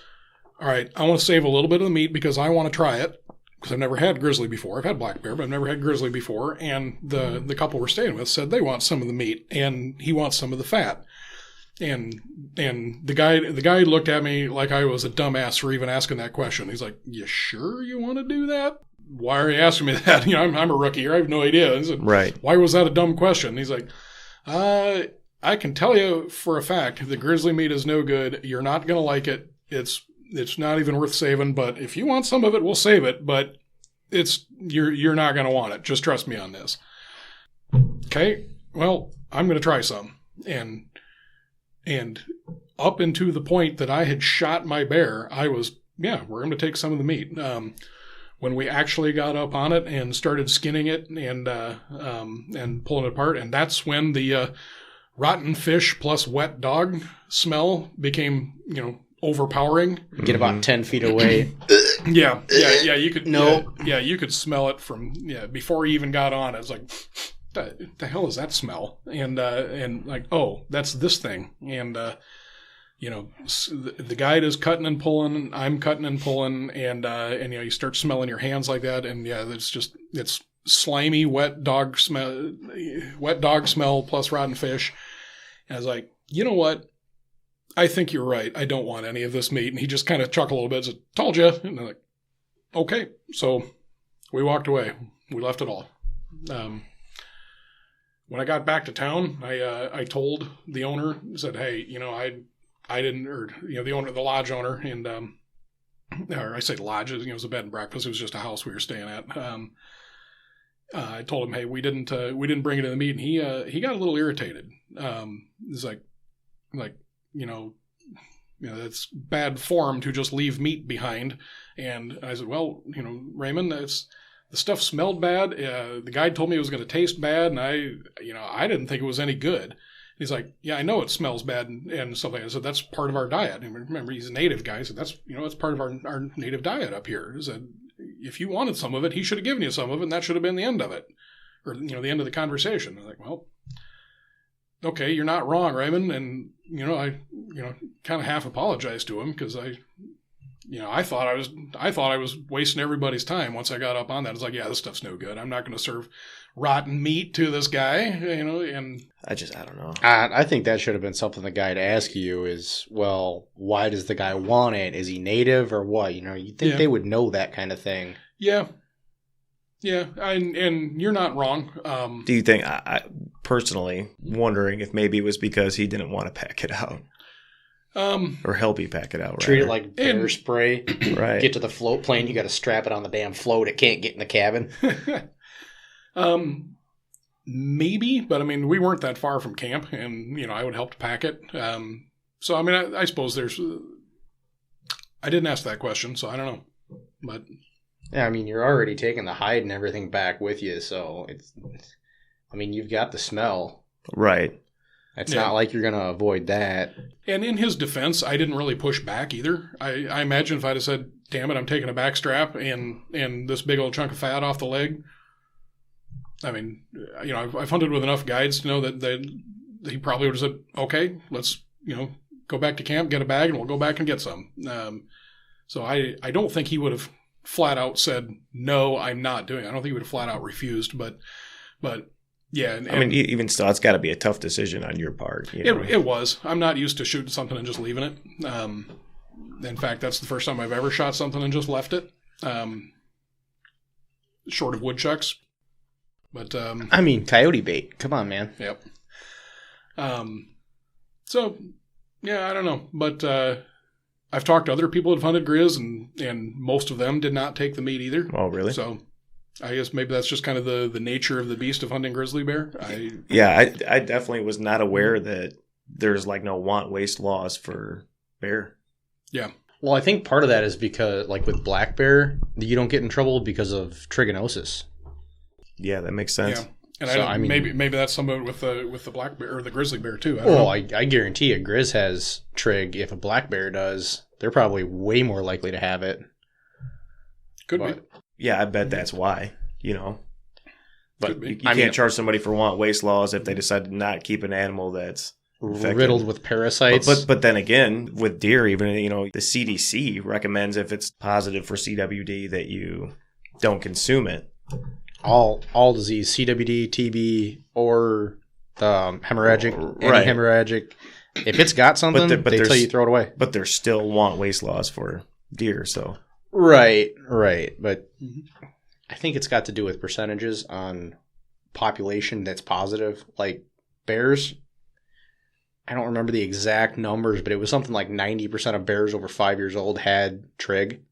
"All right, I want to save a little bit of the meat because I want to try it because I've never had grizzly before. I've had black bear, but I've never had grizzly before." And the couple we're staying with said they want some of the meat and he wants some of the fat. And the guy looked at me like I was a dumbass for even asking that question. He's like, "You sure you want to do that? Why are you asking me that? I'm a rookie here. I have no idea." I said, right. "Why was that a dumb question?" He's like, "I can tell you for a fact the grizzly meat is no good. You're not going to like it. It's not even worth saving. But if you want some of it, we'll save it. But you're not going to want it. Just trust me on this." Okay. Well, I'm going to try some. And up into the point that I had shot my bear, I was, we're going to take some of the meat. When we actually got up on it and started skinning it and pulling it apart, and that's when the rotten fish plus wet dog smell became, overpowering. Get about 10 feet away. Yeah. You could you could smell it from before he even got on. It was like, the hell is that smell? And like, oh, that's this thing. And the guide is cutting and pulling, I'm cutting and pulling, and you start smelling your hands like that, and it's slimy wet dog smell plus rotten fish. And I was like, you know what? I think you're right. I don't want any of this meat. And he just kind of chuckled a little bit and said, "Told you." And I'm like, okay. So we walked away. We left it all. When I got back to town, I told the owner, said, "Hey, I didn't," or the owner, the lodge owner, and or I say lodge, it was a bed and breakfast. It was just a house we were staying at. I told him, "Hey, we didn't bring it in the meat," and he got a little irritated. It's like that's bad form to just leave meat behind. And I said, "Well, Raymond, the stuff smelled bad. The guide told me it was going to taste bad, and I didn't think it was any good." He's like, "Yeah, I know it smells bad and stuff like that." I said, "That's part of our diet." And remember, he's a native guy. So that's part of our native diet up here. He said, "If you wanted some of it, he should have given you some of it, and that should have been the end of it, or the end of the conversation." I was like, "Well, okay, you're not wrong, Raymond." And I kind of half apologized to him because I thought I was wasting everybody's time once I got up on that. It's like, yeah, this stuff's no good. I'm not going to serve rotten meat to this guy, and I don't know. I think that should have been something the guy to ask you is, well, why does the guy want it? Is he native or what? You'd think they would know that kind of thing. Yeah. Yeah, and you're not wrong. Do you think, I personally, wondering if maybe it was because he didn't want to pack it out? Or help you pack it out, right? Treat it like bear spray. Right. Get to the float plane, you got to strap it on the damn float. It can't get in the cabin. Maybe, but we weren't that far from camp, and I would help to pack it. So I suppose I didn't ask that question, so I don't know. But yeah, you're already taking the hide and everything back with you, so you've got the smell. Right. It's not like you're going to avoid that. And in his defense, I didn't really push back either. I imagine if I'd have said, damn it, I'm taking a back strap and this big old chunk of fat off the leg. I mean, you know, I've hunted with enough guides to know that he probably would have said, okay, let's, you know, go back to camp, get a bag, and we'll go back and get some. So I don't think he would have flat out said, no, I'm not doing it. I don't think he would have flat out refused, but yeah. And, I mean, even still, it's got to be a tough decision on your part. You know? It was. I'm not used to shooting something and just leaving it. In fact, that's the first time I've ever shot something and just left it. Short of woodchucks. But I mean, coyote bait. Come on, man. Yep. So, yeah, I don't know. But I've talked to other people who've hunted grizz, and most of them did not take the meat either. Oh, really? So I guess maybe that's just kind of the nature of the beast of hunting grizzly bear. I definitely was not aware that there's like no want waste laws for bear. Yeah. Well, I think part of that is because, like with black bear, you don't get in trouble because of trichinosis. Yeah, that makes sense. Yeah. And So, I mean, maybe that's some of it with the black bear or the grizzly bear too. I don't know. I guarantee a grizz has trig. If a black bear does, they're probably way more likely to have it. Could But- be. Yeah, I bet that's why, you know. But Could be. you can't charge somebody for want waste laws if they decide to not keep an animal that's infected. Riddled with parasites. But then again, with deer, even, you know, the CDC recommends if it's positive for CWD that you don't consume it. all disease, CWD, TB, or hemorrhagic, Right. any hemorrhagic. If it's got something, but they tell you throw it away. But there's still want waste laws for deer, so. Right. But I think it's got to do with percentages on population that's positive. Like bears, I don't remember the exact numbers, but it was something like 90% of bears over 5 years old had trig.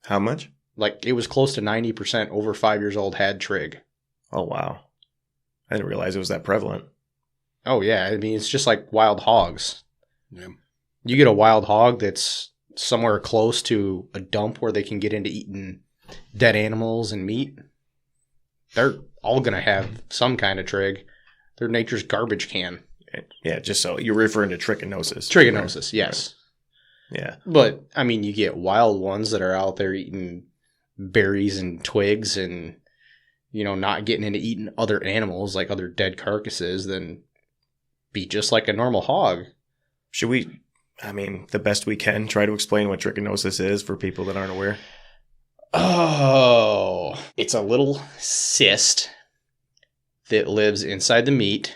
How much? Like it was close to 90% over 5 years old had trig. Oh, wow. I didn't realize it was that prevalent. Oh, yeah. I mean, it's just like wild hogs. Yeah. You get a wild hog that's somewhere close to a dump where they can get into eating dead animals and meat. They're all going to have some kind of trig. They're nature's garbage can. Yeah, just so you're referring to trichinosis. Trichinosis, yes. Yeah. But, I mean, you get wild ones that are out there eating berries and twigs and, you know, not getting into eating other animals like other dead carcasses, then be just like a normal hog. Should we, I mean, the best we can, try to explain what trichinosis is for people that aren't aware? Oh, it's a little cyst that lives inside the meat.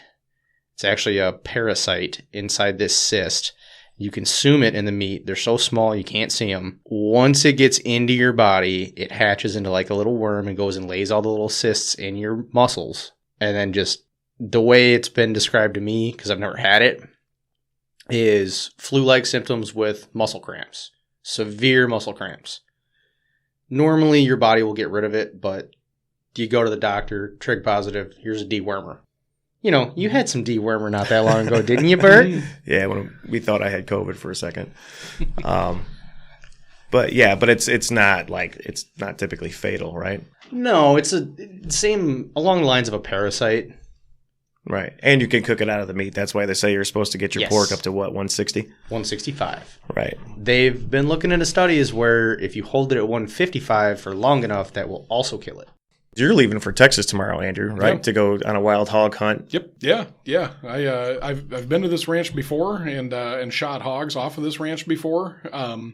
It's actually a parasite inside this cyst. You consume it in the meat. They're so small you can't see them. Once it gets into your body, it hatches into like a little worm and goes and lays all the little cysts in your muscles. And then just the way it's been described to me, because I've never had it, is flu-like symptoms with muscle cramps. Severe muscle cramps. Normally your body will get rid of it, but you go to the doctor, trig positive, here's a dewormer. You know, you had some dewormer not that long ago, didn't you, Bert? Yeah, when we thought I had COVID for a second. But it's not like, it's not typically fatal, right? No, it's a same along the lines of a parasite. Right. And you can cook it out of the meat. That's why they say you're supposed to get your Yes. pork up to what, 160? 165. Right. They've been looking into studies where if you hold it at 155 for long enough, that will also kill it. You're leaving for Texas tomorrow, Andrew, right? Yep. To go on a wild hog hunt. Yep. Yeah. I've been to this ranch before and shot hogs off of this ranch before. I've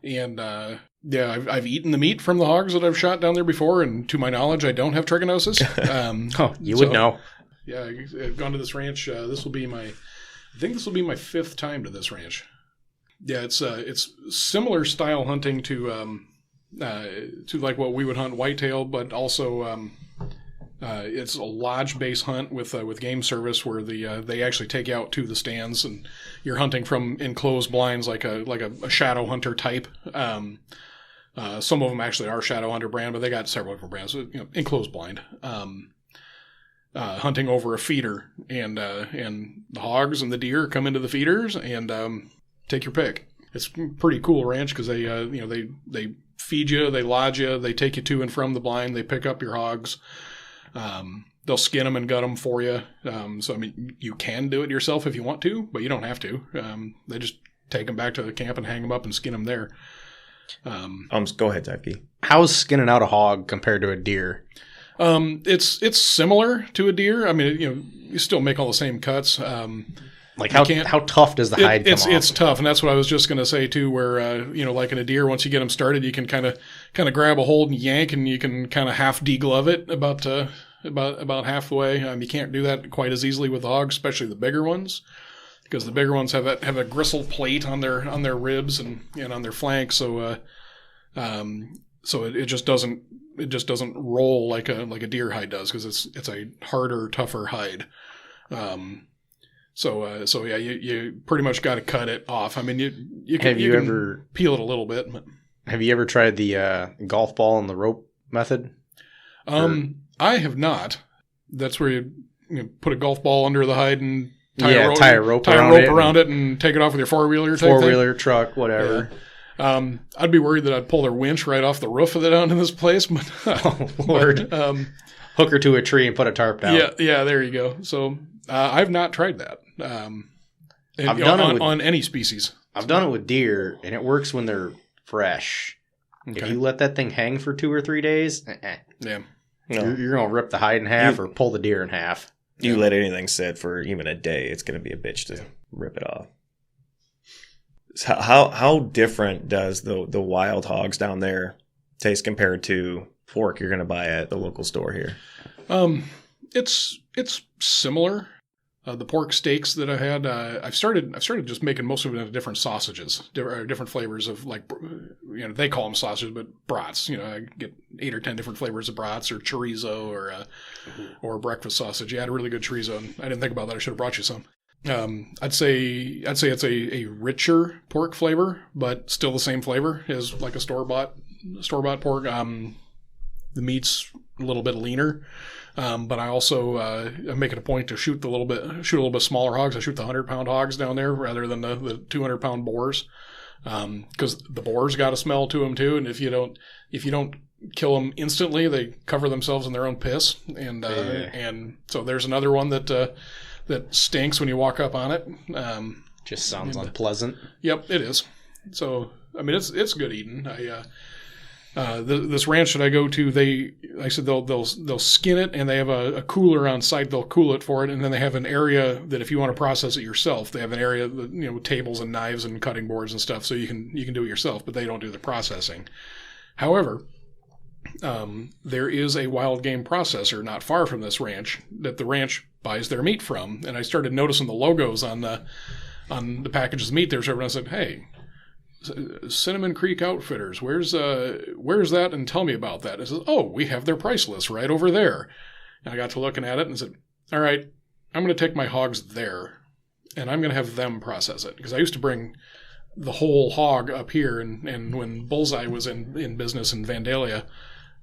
eaten the meat from the hogs that I've shot down there before, and to my knowledge, I don't have trichinosis. You would know. Yeah, I've gone to this ranch. This will be my fifth time to this ranch. Yeah, it's similar style hunting to like what we would hunt whitetail, but also it's a lodge-based hunt with game service where they actually take you out to the stands and you're hunting from enclosed blinds like a shadow hunter type. Some of them actually are shadow hunter brand, but they got several different brands. So, you know, enclosed blind. Hunting over a feeder, and the hogs and the deer come into the feeders and take your pick. It's a pretty cool ranch because they feed you, they lodge you, they take you to and from the blind, they pick up your hogs. They'll skin them and gut them for you. So, I mean, you can do it yourself if you want to, but you don't have to. They just take them back to the camp and hang them up and skin them there. Go ahead, Typekey. How's skinning out a hog compared to a deer? It's similar to a deer. I mean, you still make all the same cuts. Like how tough does the hide come off? It's tough, and that's what I was just going to say too. Where like in a deer, once you get them started, you can kind of grab a hold and yank, and you can kind of half deglove it about halfway. You can't do that quite as easily with the hogs, especially the bigger ones, because the bigger ones have a gristle plate on their ribs and on their flanks. So it just doesn't roll like a deer hide does, because it's a harder, tougher hide. So yeah, you pretty much got to cut it off. I mean, you can ever peel it a little bit. But. Have you ever tried the golf ball and the rope method? I have not. That's where you put a golf ball under the hide and tie a rope around it and take it off with your four-wheeler. Four-wheeler, truck, whatever. Yeah. I'd be worried that I'd pull their winch right off the roof of it down in this place. But, oh, Lord. Hook her to a tree and put a tarp down. Yeah, there you go. So I've not tried that. I've done it on any species. I've done it with deer, and it works when they're fresh. Okay. If you let that thing hang for 2 or 3 days, yeah, no. You're going to rip the hide in half or pull the deer in half. You let anything sit for even a day, it's going to be a bitch to rip it off. So how different does the wild hogs down there taste compared to pork you're going to buy at the local store here? It's similar. The pork steaks that I had, I've started just making most of it into different sausages, different flavors of, like, they call them sausages, but brats. I get 8 or 10 different flavors of brats, or chorizo, or breakfast sausage. Yeah, I had a really good chorizo, and I didn't think about that. I should have brought you some. I'd say it's a richer pork flavor, but still the same flavor as like a store-bought pork. The meat's a little bit leaner. But I also I'm making a point to shoot a little bit smaller hogs. I shoot the 100-pound hogs down there rather than the 200-pound boars, because the boars got a smell to them too. And if you don't kill them instantly, they cover themselves in their own piss. And so there's another one that stinks when you walk up on it. Just sounds unpleasant. Yep, it is. So I mean, it's good eating. This ranch that I go to, they'll skin it, and they have a cooler on site. They'll cool it for it, and then they have an area that if you want to process it yourself, they have an area that, with tables and knives and cutting boards and stuff, so you can do it yourself. But they don't do the processing. However, there is a wild game processor not far from this ranch that the ranch buys their meat from, and I started noticing the logos on the packages of meat there. So everyone said, "Hey, Cinnamon Creek Outfitters, where's that? And tell me about that." I said, "Oh, we have their price list right over there." And I got to looking at it and said, "All right, I'm going to take my hogs there, and I'm going to have them process it." Because I used to bring the whole hog up here, and when Bullseye was in business in Vandalia,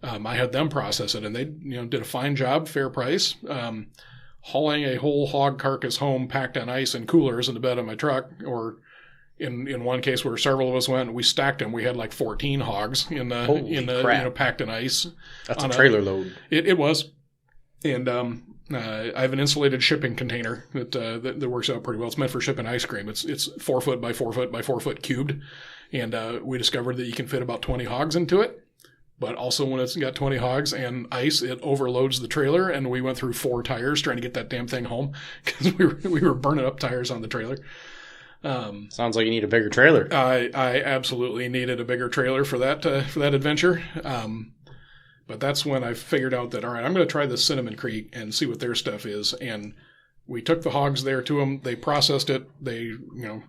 I had them process it, and they did a fine job, fair price, hauling a whole hog carcass home packed on ice and coolers in the bed of my truck, or in one case where several of us went, we stacked them. We had like 14 hogs in the packed in ice. That's a trailer load. It was, and I have an insulated shipping container that works out pretty well. It's meant for shipping ice cream. It's 4 foot by 4 foot by 4 foot cubed, and we discovered that you can fit about 20 hogs into it. But also when it's got 20 hogs and ice, it overloads the trailer, and we went through 4 tires trying to get that damn thing home because we were burning up tires on the trailer. Sounds like you need a bigger trailer. I absolutely needed a bigger trailer for that adventure. But that's when I figured out that, all right, I'm going to try this Cinnamon Creek and see what their stuff is. And we took the hogs there to them. They processed it. They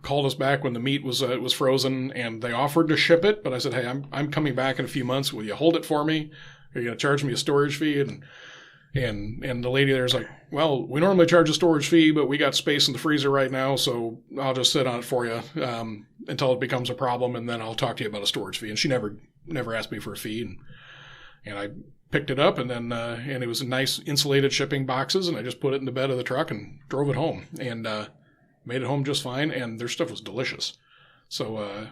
called us back when the meat was frozen, and they offered to ship it. But I said, "Hey, I'm coming back in a few months. Will you hold it for me? Are you going to charge me a storage fee?" And the lady there's like, "Well, we normally charge a storage fee, but we got space in the freezer right now, so I'll just sit on it for you until it becomes a problem, and then I'll talk to you about a storage fee." And she never asked me for a fee, and I picked it up, and then and it was nice insulated shipping boxes, and I just put it in the bed of the truck and drove it home, and made it home just fine, and their stuff was delicious. So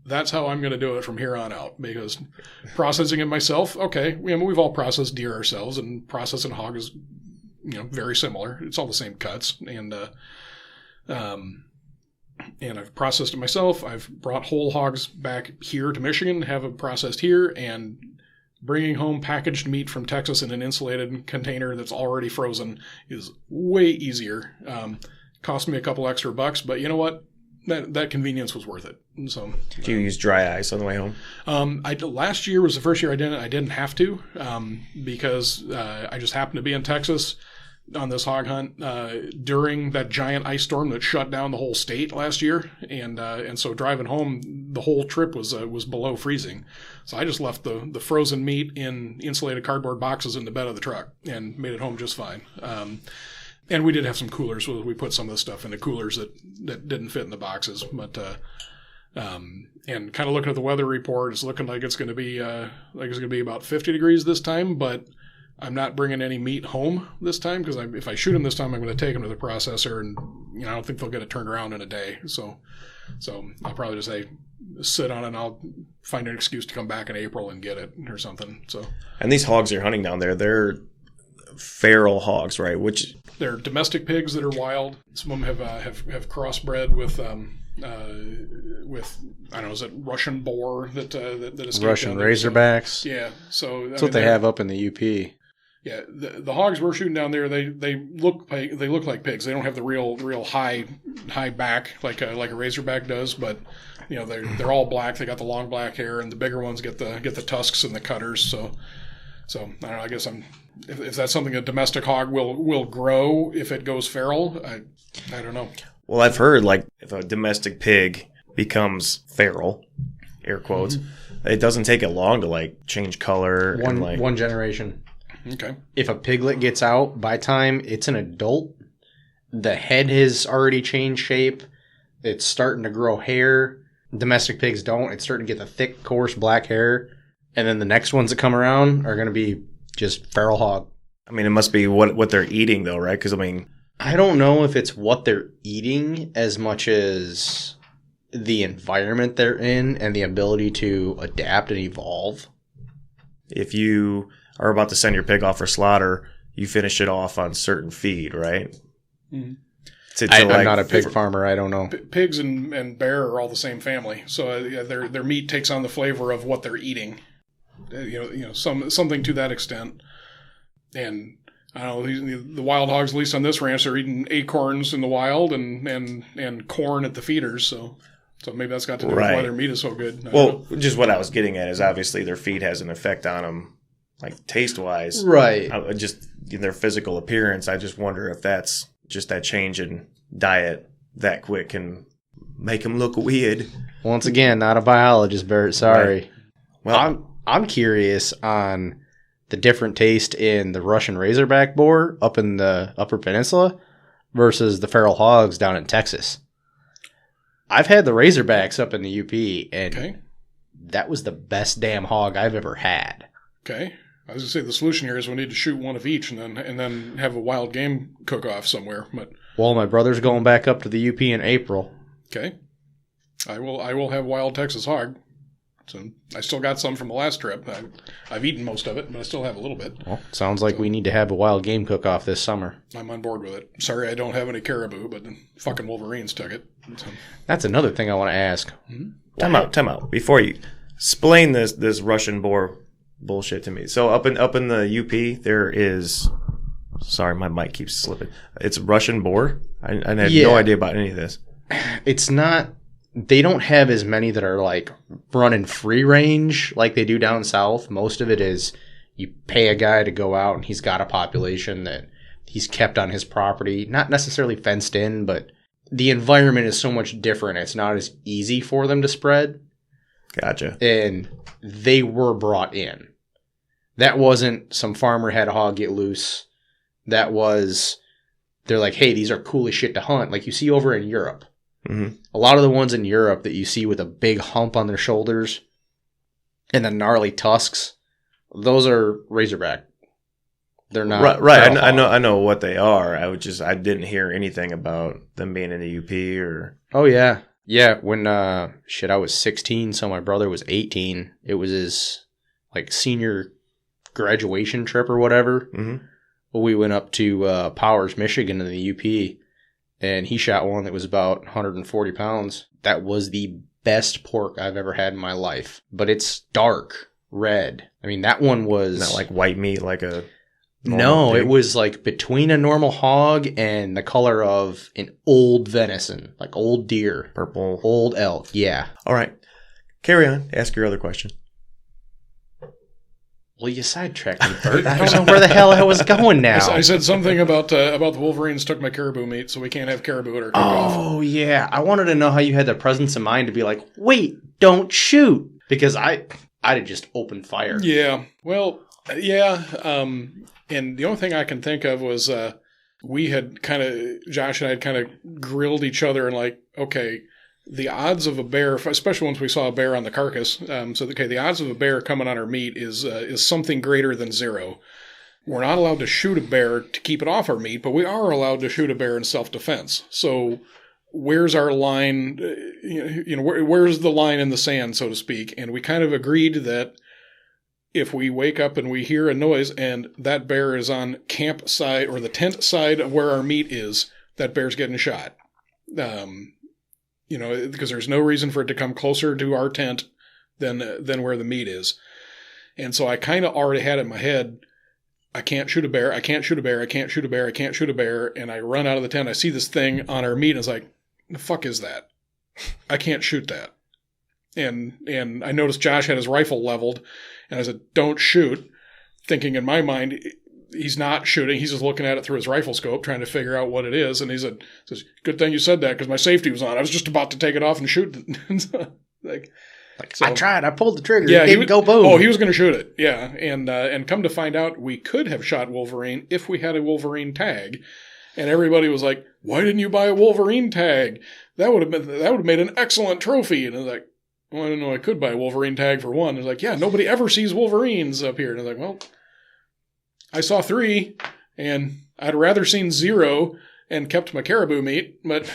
that's how I'm going to do it from here on out, because processing it myself, okay, we've all processed deer ourselves, and processing hog is, very similar. It's all the same cuts, and And I've processed it myself. I've brought whole hogs back here to Michigan, have them processed here, and bringing home packaged meat from Texas in an insulated container that's already frozen is way easier. Cost me a couple extra bucks, but you know what? That convenience was worth it. And so, do you use dry ice on the way home? Last year was the first year I didn't have to, because I just happened to be in Texas on this hog hunt during that giant ice storm that shut down the whole state last year, and so driving home, the whole trip was below freezing. So I just left the frozen meat in insulated cardboard boxes in the bed of the truck and made it home just fine. And we did have some coolers. We put some of the stuff into coolers that didn't fit in the boxes. But and kind of looking at the weather report, it's looking like it's going to be about 50 degrees this time. But I'm not bringing any meat home this time because if I shoot them this time, I'm going to take them to the processor, and I don't think they'll get it turned around in a day. So I'll probably just sit on it, and I'll find an excuse to come back in April and get it or something. So. And these hogs you're hunting down there, they're feral hogs, right? Which they're domestic pigs that are wild. Some of them have crossbred with I don't know, is it Russian boar that escaped Russian razorbacks? So, yeah, so that's what they have up in the UP. Yeah, the hogs we're shooting down there, they look like pigs. They don't have the real high back like a razorback does, but they're all black. They got the long black hair, and the bigger ones get the tusks and the cutters. So I don't know. I guess if that's something a domestic hog will grow if it goes feral. I don't know. Well, I've heard like if a domestic pig becomes feral, air quotes, it doesn't take it long to like change color. One generation. Okay. If a piglet gets out, by time it's an adult, the head has already changed shape. It's starting to grow hair. Domestic pigs don't. It's starting to get the thick, coarse black hair. And then the next ones that come around are going to be just feral hog. I mean, it must be what they're eating, though, right? Because, I don't know if it's what they're eating as much as the environment they're in and the ability to adapt and evolve. If you are about to send your pig off for slaughter, you finish it off on certain feed, right? Mm-hmm. I'm not a pig farmer. I don't know. Pigs and bear are all the same family, so their meat takes on the flavor of what they're eating. Something to that extent. And I don't know, the wild hogs, at least on this ranch, are eating acorns in the wild and corn at the feeders. So maybe that's got to do with why their meat is so good. Well, just what I was getting at is obviously their feed has an effect on them, like taste-wise. Right. Just their physical appearance. I just wonder if that's just that change in diet that quick can make them look weird. Once again, not a biologist, Bert. Sorry. Right. Well, I'm curious on the different taste in the Russian razorback boar up in the Upper Peninsula versus the feral hogs down in Texas. I've had the razorbacks up in the UP, and that was the best damn hog I've ever had. Okay. I was going to say the solution here is we need to shoot one of each and then have a wild game cook-off somewhere. But my brother's going back up to the UP in April. Okay. I will have wild Texas hog. So I still got some from the last trip. I've eaten most of it, but I still have a little bit. Well, sounds like we need to have a wild game cook-off this summer. I'm on board with it. Sorry I don't have any caribou, but the fucking Wolverines took it. So. That's another thing I want to ask. Mm-hmm. Time out. Before you explain this Russian boar bullshit to me. So up in the UP, there is... Sorry, my mic keeps slipping. It's Russian boar? I had no idea about any of this. It's not... They don't have as many that are like running free range like they do down south. Most of it is you pay a guy to go out and he's got a population that he's kept on his property. Not necessarily fenced in, but the environment is so much different. It's not as easy for them to spread. Gotcha. And they were brought in. That wasn't some farmer had a hog get loose. That was, they're like, hey, these are cool as shit to hunt. Like you see over in Europe. Mm-hmm. A lot of the ones in Europe that you see with a big hump on their shoulders and the gnarly tusks, those are razorback. They're not right. I know what they are. I didn't hear anything about them being in the UP or. Oh yeah. When I was 16, so my brother was 18. It was his like senior graduation trip or whatever. Mm-hmm. We went up to Powers, Michigan, in the UP. and he shot one that was about 140 pounds. That was the best pork I've ever had in my life. But it's dark red. I mean, that one was... Not like white meat, like a... No, pig. it was like between a normal hog and the color of an old venison, like old deer. Purple. Old elk, yeah. All right. Carry on. Ask your other question. Well, you sidetracked me, Bert. I don't know where the hell I was going now. I said something about the Wolverines took my caribou meat, so we can't have caribou at our cook-off. Oh, yeah. I wanted to know how you had the presence of mind to be like, wait, don't shoot. Because I'd have just opened fire. Yeah. Well, yeah. And the only thing I can think of was we had Josh and I had kind of grilled each other and like, okay, the odds of a bear, especially once we saw a bear on the carcass, the odds of a bear coming on our meat is something greater than 0. We're not allowed to shoot a bear to keep it off our meat, but we are allowed to shoot a bear in self-defense. So where's our line? Where's the line in the sand, so to speak? And we kind of agreed that if we wake up and we hear a noise and that bear is on campsite or the tent side of where our meat is, that bear's getting shot. Because there's no reason for it to come closer to our tent than where the meat is. And so I kind of already had it in my head, I can't shoot a bear, I can't shoot a bear, I can't shoot a bear, I can't shoot a bear. And I run out of the tent, I see this thing on our meat, and it's like, the fuck is that? I can't shoot that. And I noticed Josh had his rifle leveled, and I said, don't shoot, thinking in my mind, he's not shooting. He's just looking at it through his rifle scope, trying to figure out what it is. And he says, good thing you said that because my safety was on. I was just about to take it off and shoot it. I tried. I pulled the trigger. Yeah, it didn't go boom. Oh, he was going to shoot it. Yeah. And come to find out, we could have shot Wolverine if we had a Wolverine tag. And everybody was like, why didn't you buy a Wolverine tag? That would have made an excellent trophy. And I was like, well, I didn't know I could buy a Wolverine tag for one. It's like, yeah, nobody ever sees Wolverines up here. And I was like, well, I saw 3, and I'd rather seen 0 and kept my caribou meat, but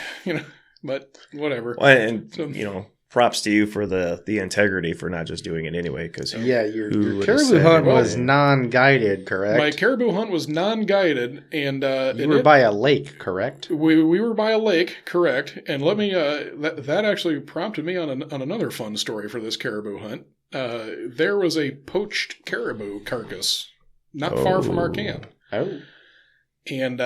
whatever. Well, and props to you for the integrity for not just doing it anyway. Because your caribou hunt was non-guided, correct? My caribou hunt was non-guided, and you were by a lake, correct? We were by a lake, correct? And let me that actually prompted me on another fun story for this caribou hunt. There was a poached caribou carcass not far from our camp. Oh, and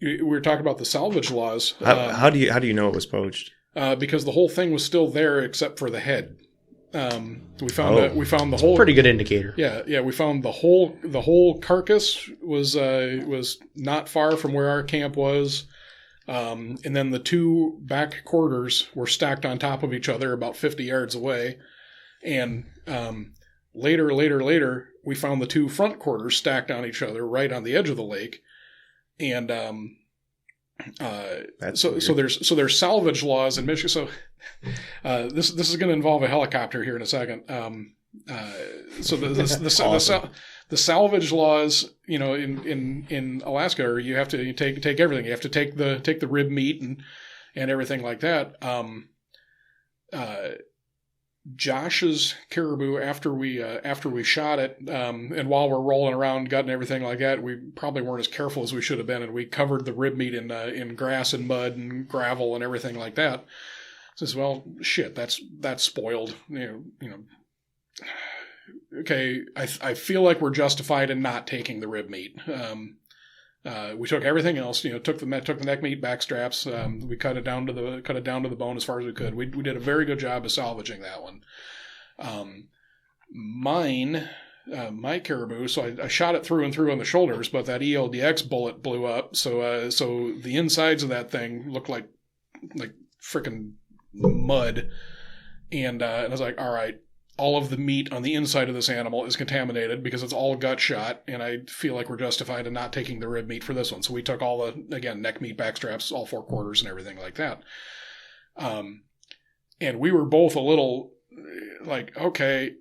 we were talking about the salvage laws. How do you know it was poached? Because the whole thing was still there except for the head. We found the whole. Pretty good indicator. Yeah. We found the whole carcass was not far from where our camp was, and then the 2 back quarters were stacked on top of each other about 50 yards away, and later we found the 2 front quarters stacked on each other right on the edge of the lake, and so there's salvage laws in Michigan. So this is going to involve a helicopter here in a second. So the salvage laws, in Alaska, are you have to take everything. You have to take the rib meat and everything like that. Josh's caribou, after we shot it, and while we're rolling around, gutting everything like that, we probably weren't as careful as we should have been, and we covered the rib meat in grass and mud and gravel and everything like that. Says, well, shit, that's spoiled. Okay, I feel like we're justified in not taking the rib meat. We took everything else. Took the neck meat, back straps. We cut it down to the bone as far as we could. We did a very good job of salvaging that one. My caribou. So I shot it through and through on the shoulders, but that ELDX bullet blew up. So the insides of that thing looked like freaking mud. And I was like, all right. All of the meat on the inside of this animal is contaminated because it's all gut shot, and I feel like we're justified in not taking the rib meat for this one. So we took all the, again, neck meat, back straps, all 4 quarters and everything like that. And we were both a little like, okay,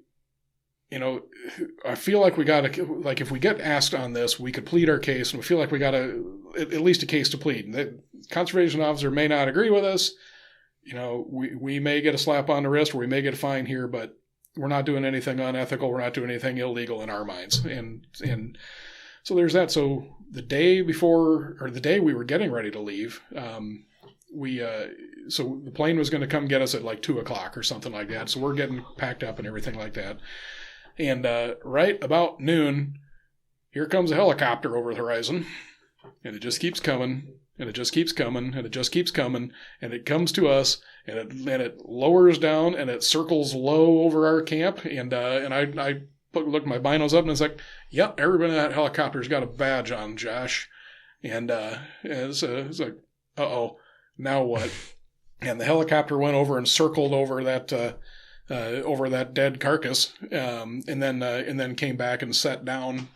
I feel like we got to, like, if we get asked on this, we could plead our case, and we feel like we got at least a case to plead. The conservation officer may not agree with us. We may get a slap on the wrist, or we may get a fine here, but we're not doing anything unethical. We're not doing anything illegal in our minds. And So there's that. So the day before, or the day we were getting ready to leave, so the plane was going to come get us at like 2:00 or something like that. So we're getting packed up and everything like that. And right about noon, here comes a helicopter over the horizon, and it just keeps coming, and it just keeps coming, and it just keeps coming, and it comes to us, and it lowers down, and it circles low over our camp, and I looked my binos up, and it's like, yep, everybody in that helicopter's got a badge on, Josh, and it's like, uh-oh, now what? And the helicopter went over and circled over that dead carcass, and then came back and sat down,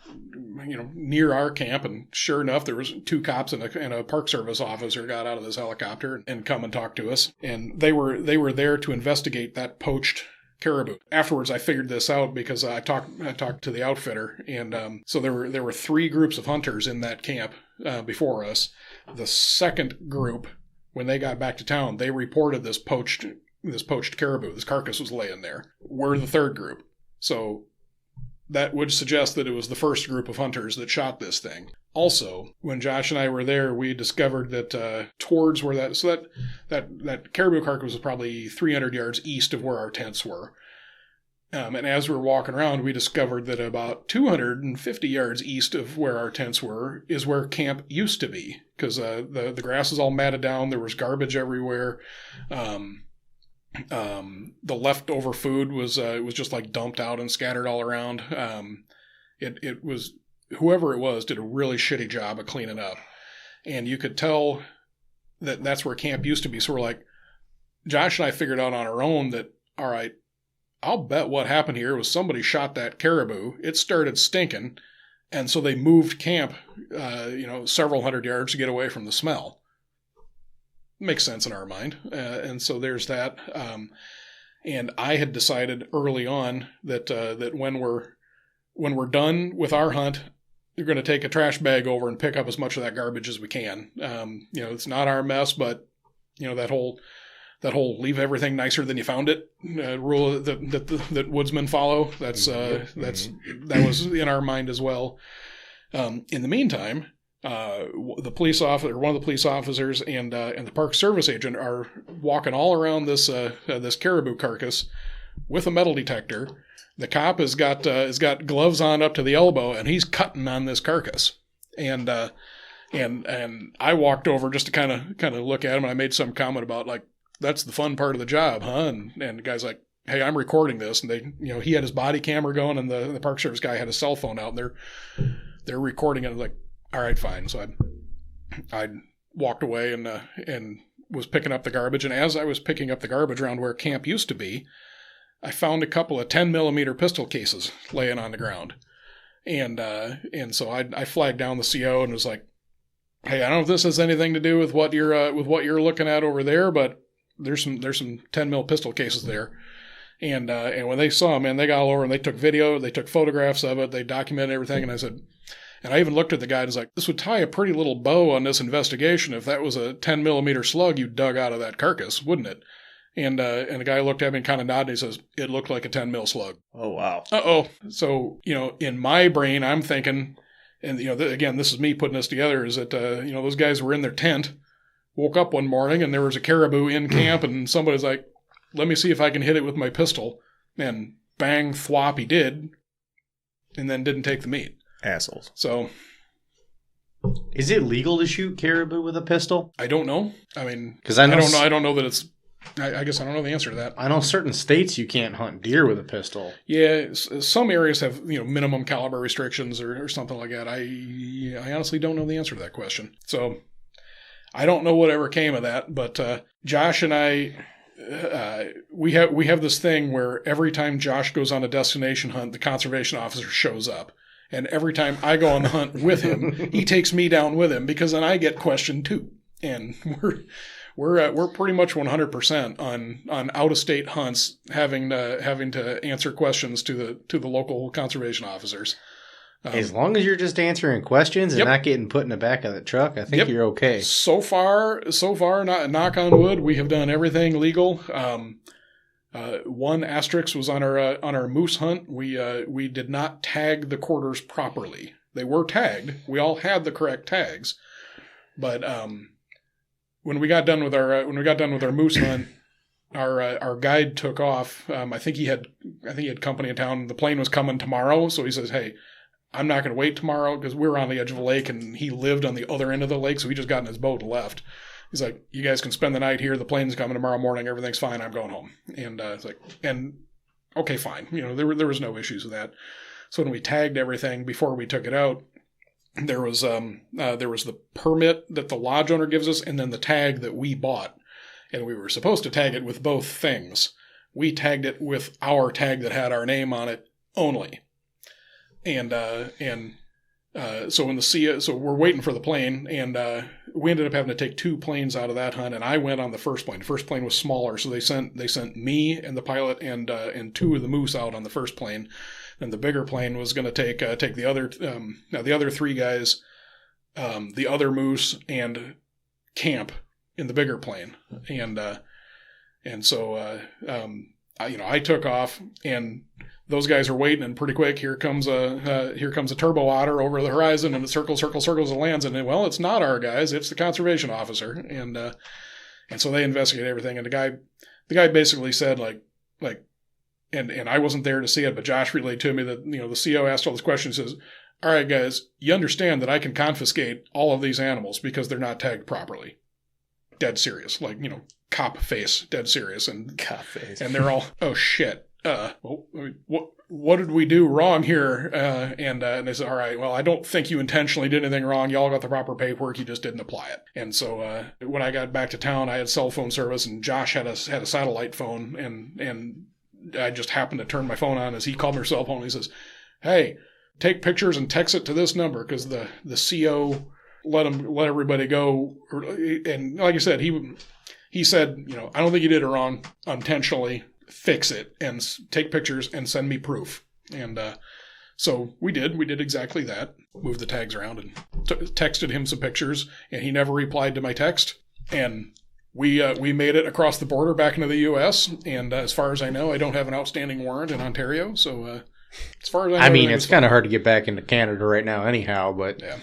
near our camp. And sure enough, there was 2 cops and a Park Service officer got out of this helicopter and come and talked to us. And they were there to investigate that poached caribou. Afterwards, I figured this out because I talked to the outfitter, and so there were 3 groups of hunters in that camp before us. The second group, when they got back to town, they reported this poached caribou. This carcass was laying there. We're the third group. So that would suggest that it was the first group of hunters that shot this thing. Also, when Josh and I were there, we discovered that towards where that caribou carcass was probably 300 yards east of where our tents were. And as we were walking around, we discovered that about 250 yards east of where our tents were is where camp used to be, because the grass is all matted down. There was garbage everywhere. The leftover food was just like dumped out and scattered all around. It was, whoever it was did a really shitty job of cleaning up, and you could tell that that's where camp used to be. So we're like, Josh and I figured out on our own that, all right, I'll bet what happened here was somebody shot that caribou. It started stinking, and so they moved camp, several hundred yards to get away from the smell. Makes sense in our mind. And so there's that. And I had decided early on that when we're done with our hunt, you're going to take a trash bag over and pick up as much of that garbage as we can. It's not our mess, but that whole leave everything nicer than you found it rule that woodsmen follow. That was in our mind as well. In the meantime, the police officer, one of the police officers, and the Park Service agent are walking all around this caribou carcass with a metal detector. The cop has got gloves on up to the elbow, and he's cutting on this carcass. And I walked over just to kind of look at him, and I made some comment about, like, that's the fun part of the job, huh? And the guy's like, hey, I'm recording this, and he had his body camera going, and the Park Service guy had his cell phone out, and they're recording it. Like, all right, fine. So I walked away and was picking up the garbage. And as I was picking up the garbage around where camp used to be, I found a couple of 10 millimeter pistol cases laying on the ground. And so I flagged down the CO and was like, hey, I don't know if this has anything to do with what you're looking at over there, but there's some 10 mil pistol cases there. And when they saw them, man, they got all over and they took video, they took photographs of it, they documented everything. And I said, and I even looked at the guy and was like, this would tie a pretty little bow on this investigation if that was a 10 millimeter slug you dug out of that carcass, wouldn't it? And the guy looked at me and kind of nodded. And he says, it looked like a 10 mil slug. Oh, wow. Uh-oh. So, in my brain, I'm thinking, and, again, this is me putting this together, is that, those guys were in their tent, woke up one morning, and there was a caribou in camp, and somebody's like, let me see if I can hit it with my pistol. And bang, thwop, he did, and then didn't take the meat. Assholes. So, is it legal to shoot caribou with a pistol? I don't know. I mean, because I don't know that it's. I guess I don't know the answer to that. I know certain states you can't hunt deer with a pistol. Yeah, some areas have minimum caliber restrictions or something like that. I honestly don't know the answer to that question. So I don't know whatever came of that. But Josh and I, we have this thing where every time Josh goes on a destination hunt, the conservation officer shows up. And every time I go on the hunt with him, he takes me down with him, because then I get questioned too. And we're pretty much 100% on out of state hunts having to answer questions to the local conservation officers. As long as you're just answering questions and not getting put in the back of the truck, I think you're okay. So far, knock on wood, we have done everything legal. One asterisk was on our moose hunt. We did not tag the quarters properly. They were tagged. We all had the correct tags. But when we got done with our moose hunt, our guide took off. I think he had company in town. The plane was coming tomorrow, so he says, "Hey, I'm not going to wait tomorrow," because we were on the edge of a lake and he lived on the other end of the lake, so he just got in his boat and left. He's like, "You guys can spend the night here. The plane's coming tomorrow morning. Everything's fine. I'm going home." And it's like, and okay, fine. There was no issues with that. So when we tagged everything before we took it out, there was the permit that the lodge owner gives us, and then the tag that we bought, and we were supposed to tag it with both things. We tagged it with our tag that had our name on it only, and so when so we're waiting for the plane, and we ended up having to take 2 planes out of that hunt, and I went on the first plane. The first plane was smaller, so they sent me and the pilot and 2 of the moose out on the first plane. And the bigger plane was going to take the other 3 guys, the other moose, and camp in the bigger plane. And so I took off, and those guys are waiting, and pretty quick here comes a turbo otter over the horizon, and it circles and lands. And well, it's not our guys; it's the conservation officer. And so they investigate everything. And the guy basically said like. And I wasn't there to see it, but Josh relayed to me that, the CO asked all these questions. Says, "All right, guys, you understand that I can confiscate all of these animals because they're not tagged properly." Dead serious, like, cop face, dead serious. And Cop face. And they're all, "Oh shit. What did we do wrong here?" And they said, "All right, well, I don't think you intentionally did anything wrong. Y'all got the proper paperwork. You just didn't apply it." And so when I got back to town, I had cell phone service, and Josh had a satellite phone, and I just happened to turn my phone on as he called my cell phone. He says, "Hey, take pictures and text it to this number," because the CO let everybody go. And like I said, he said, "I don't think you did it wrong intentionally. Fix it and take pictures and send me proof." And so we did exactly that. Moved the tags around and texted him some pictures, and he never replied to my text. And we made it across the border back into the U.S., and as far as I know, I don't have an outstanding warrant in Ontario. So as far as I know, it's kind of hard to get back into Canada right now anyhow, but... Yeah.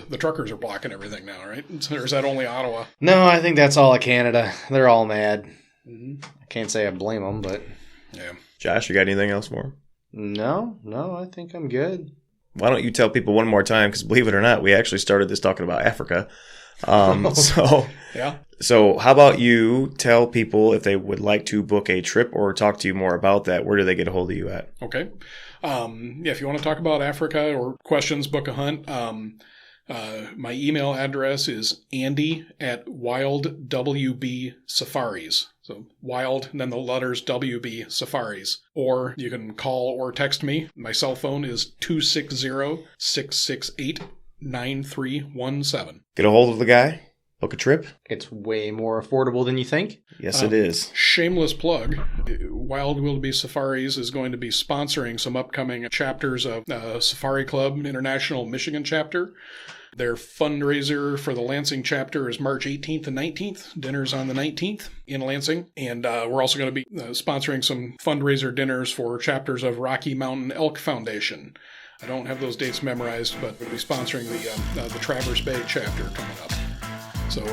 The truckers are blocking everything now, right? Or is that only Ottawa? No, I think that's all of Canada. They're all mad. Mm-hmm. I can't say I blame them, but... Yeah. Josh, you got anything else for him? No, I think I'm good. Why don't you tell people one more time, because believe it or not, we actually started this talking about Africa. So how about you tell people if they would like to book a trip or talk to you more about that, where do they get a hold of you at? Okay. If you want to talk about Africa or questions, book a hunt. My email address is andy@wildwbsafaris. So wild, and then the letters WB Safaris. Or you can call or text me. My cell phone is 260-668-9317. Get a hold of the guy. Book a trip. It's way more affordable than you think. Yes, it is. Shameless plug. Wild Wildebeest Safaris is going to be sponsoring some upcoming chapters of Safari Club International Michigan chapter. Their fundraiser for the Lansing chapter is March 18th and 19th. Dinner's on the 19th in Lansing. And we're also going to be sponsoring some fundraiser dinners for chapters of Rocky Mountain Elk Foundation. I don't have those dates memorized, but we'll be sponsoring the Traverse Bay chapter coming up. So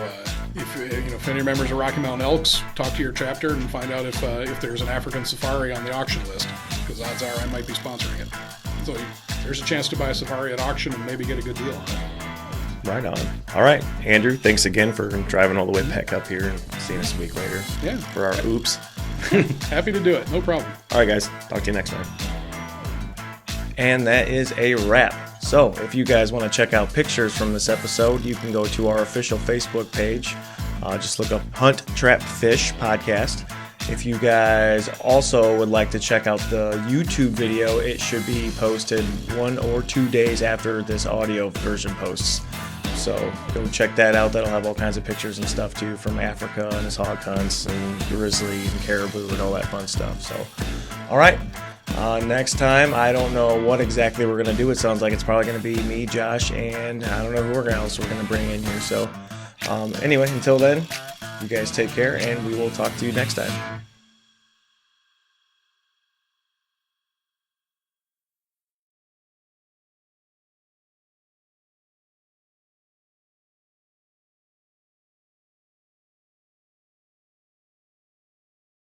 if any members of Rocky Mountain Elks, talk to your chapter and find out if there's an African safari on the auction list, because odds are I might be sponsoring it. So there's a chance to buy a safari at auction and maybe get a good deal on it. Right on. All right, Andrew, thanks again for driving all the way back up here and seeing us a week later. Yeah. For our oops. Happy to do it. No problem. All right, guys. Talk to you next time. And that is a wrap. So if you guys want to check out pictures from this episode, you can go to our official Facebook page. Just look up Hunt Trap Fish Podcast. If you guys also would like to check out the YouTube video, it should be posted 1 or 2 days after this audio version posts. So go check that out. That'll have all kinds of pictures and stuff too from Africa and his hog hunts and grizzly and caribou and all that fun stuff. So, all right. Next time, I don't know what exactly we're going to do. It sounds like it's probably going to be me, Josh, and I don't know who else we're going to bring in here. So anyway, until then, you guys take care, and we will talk to you next time.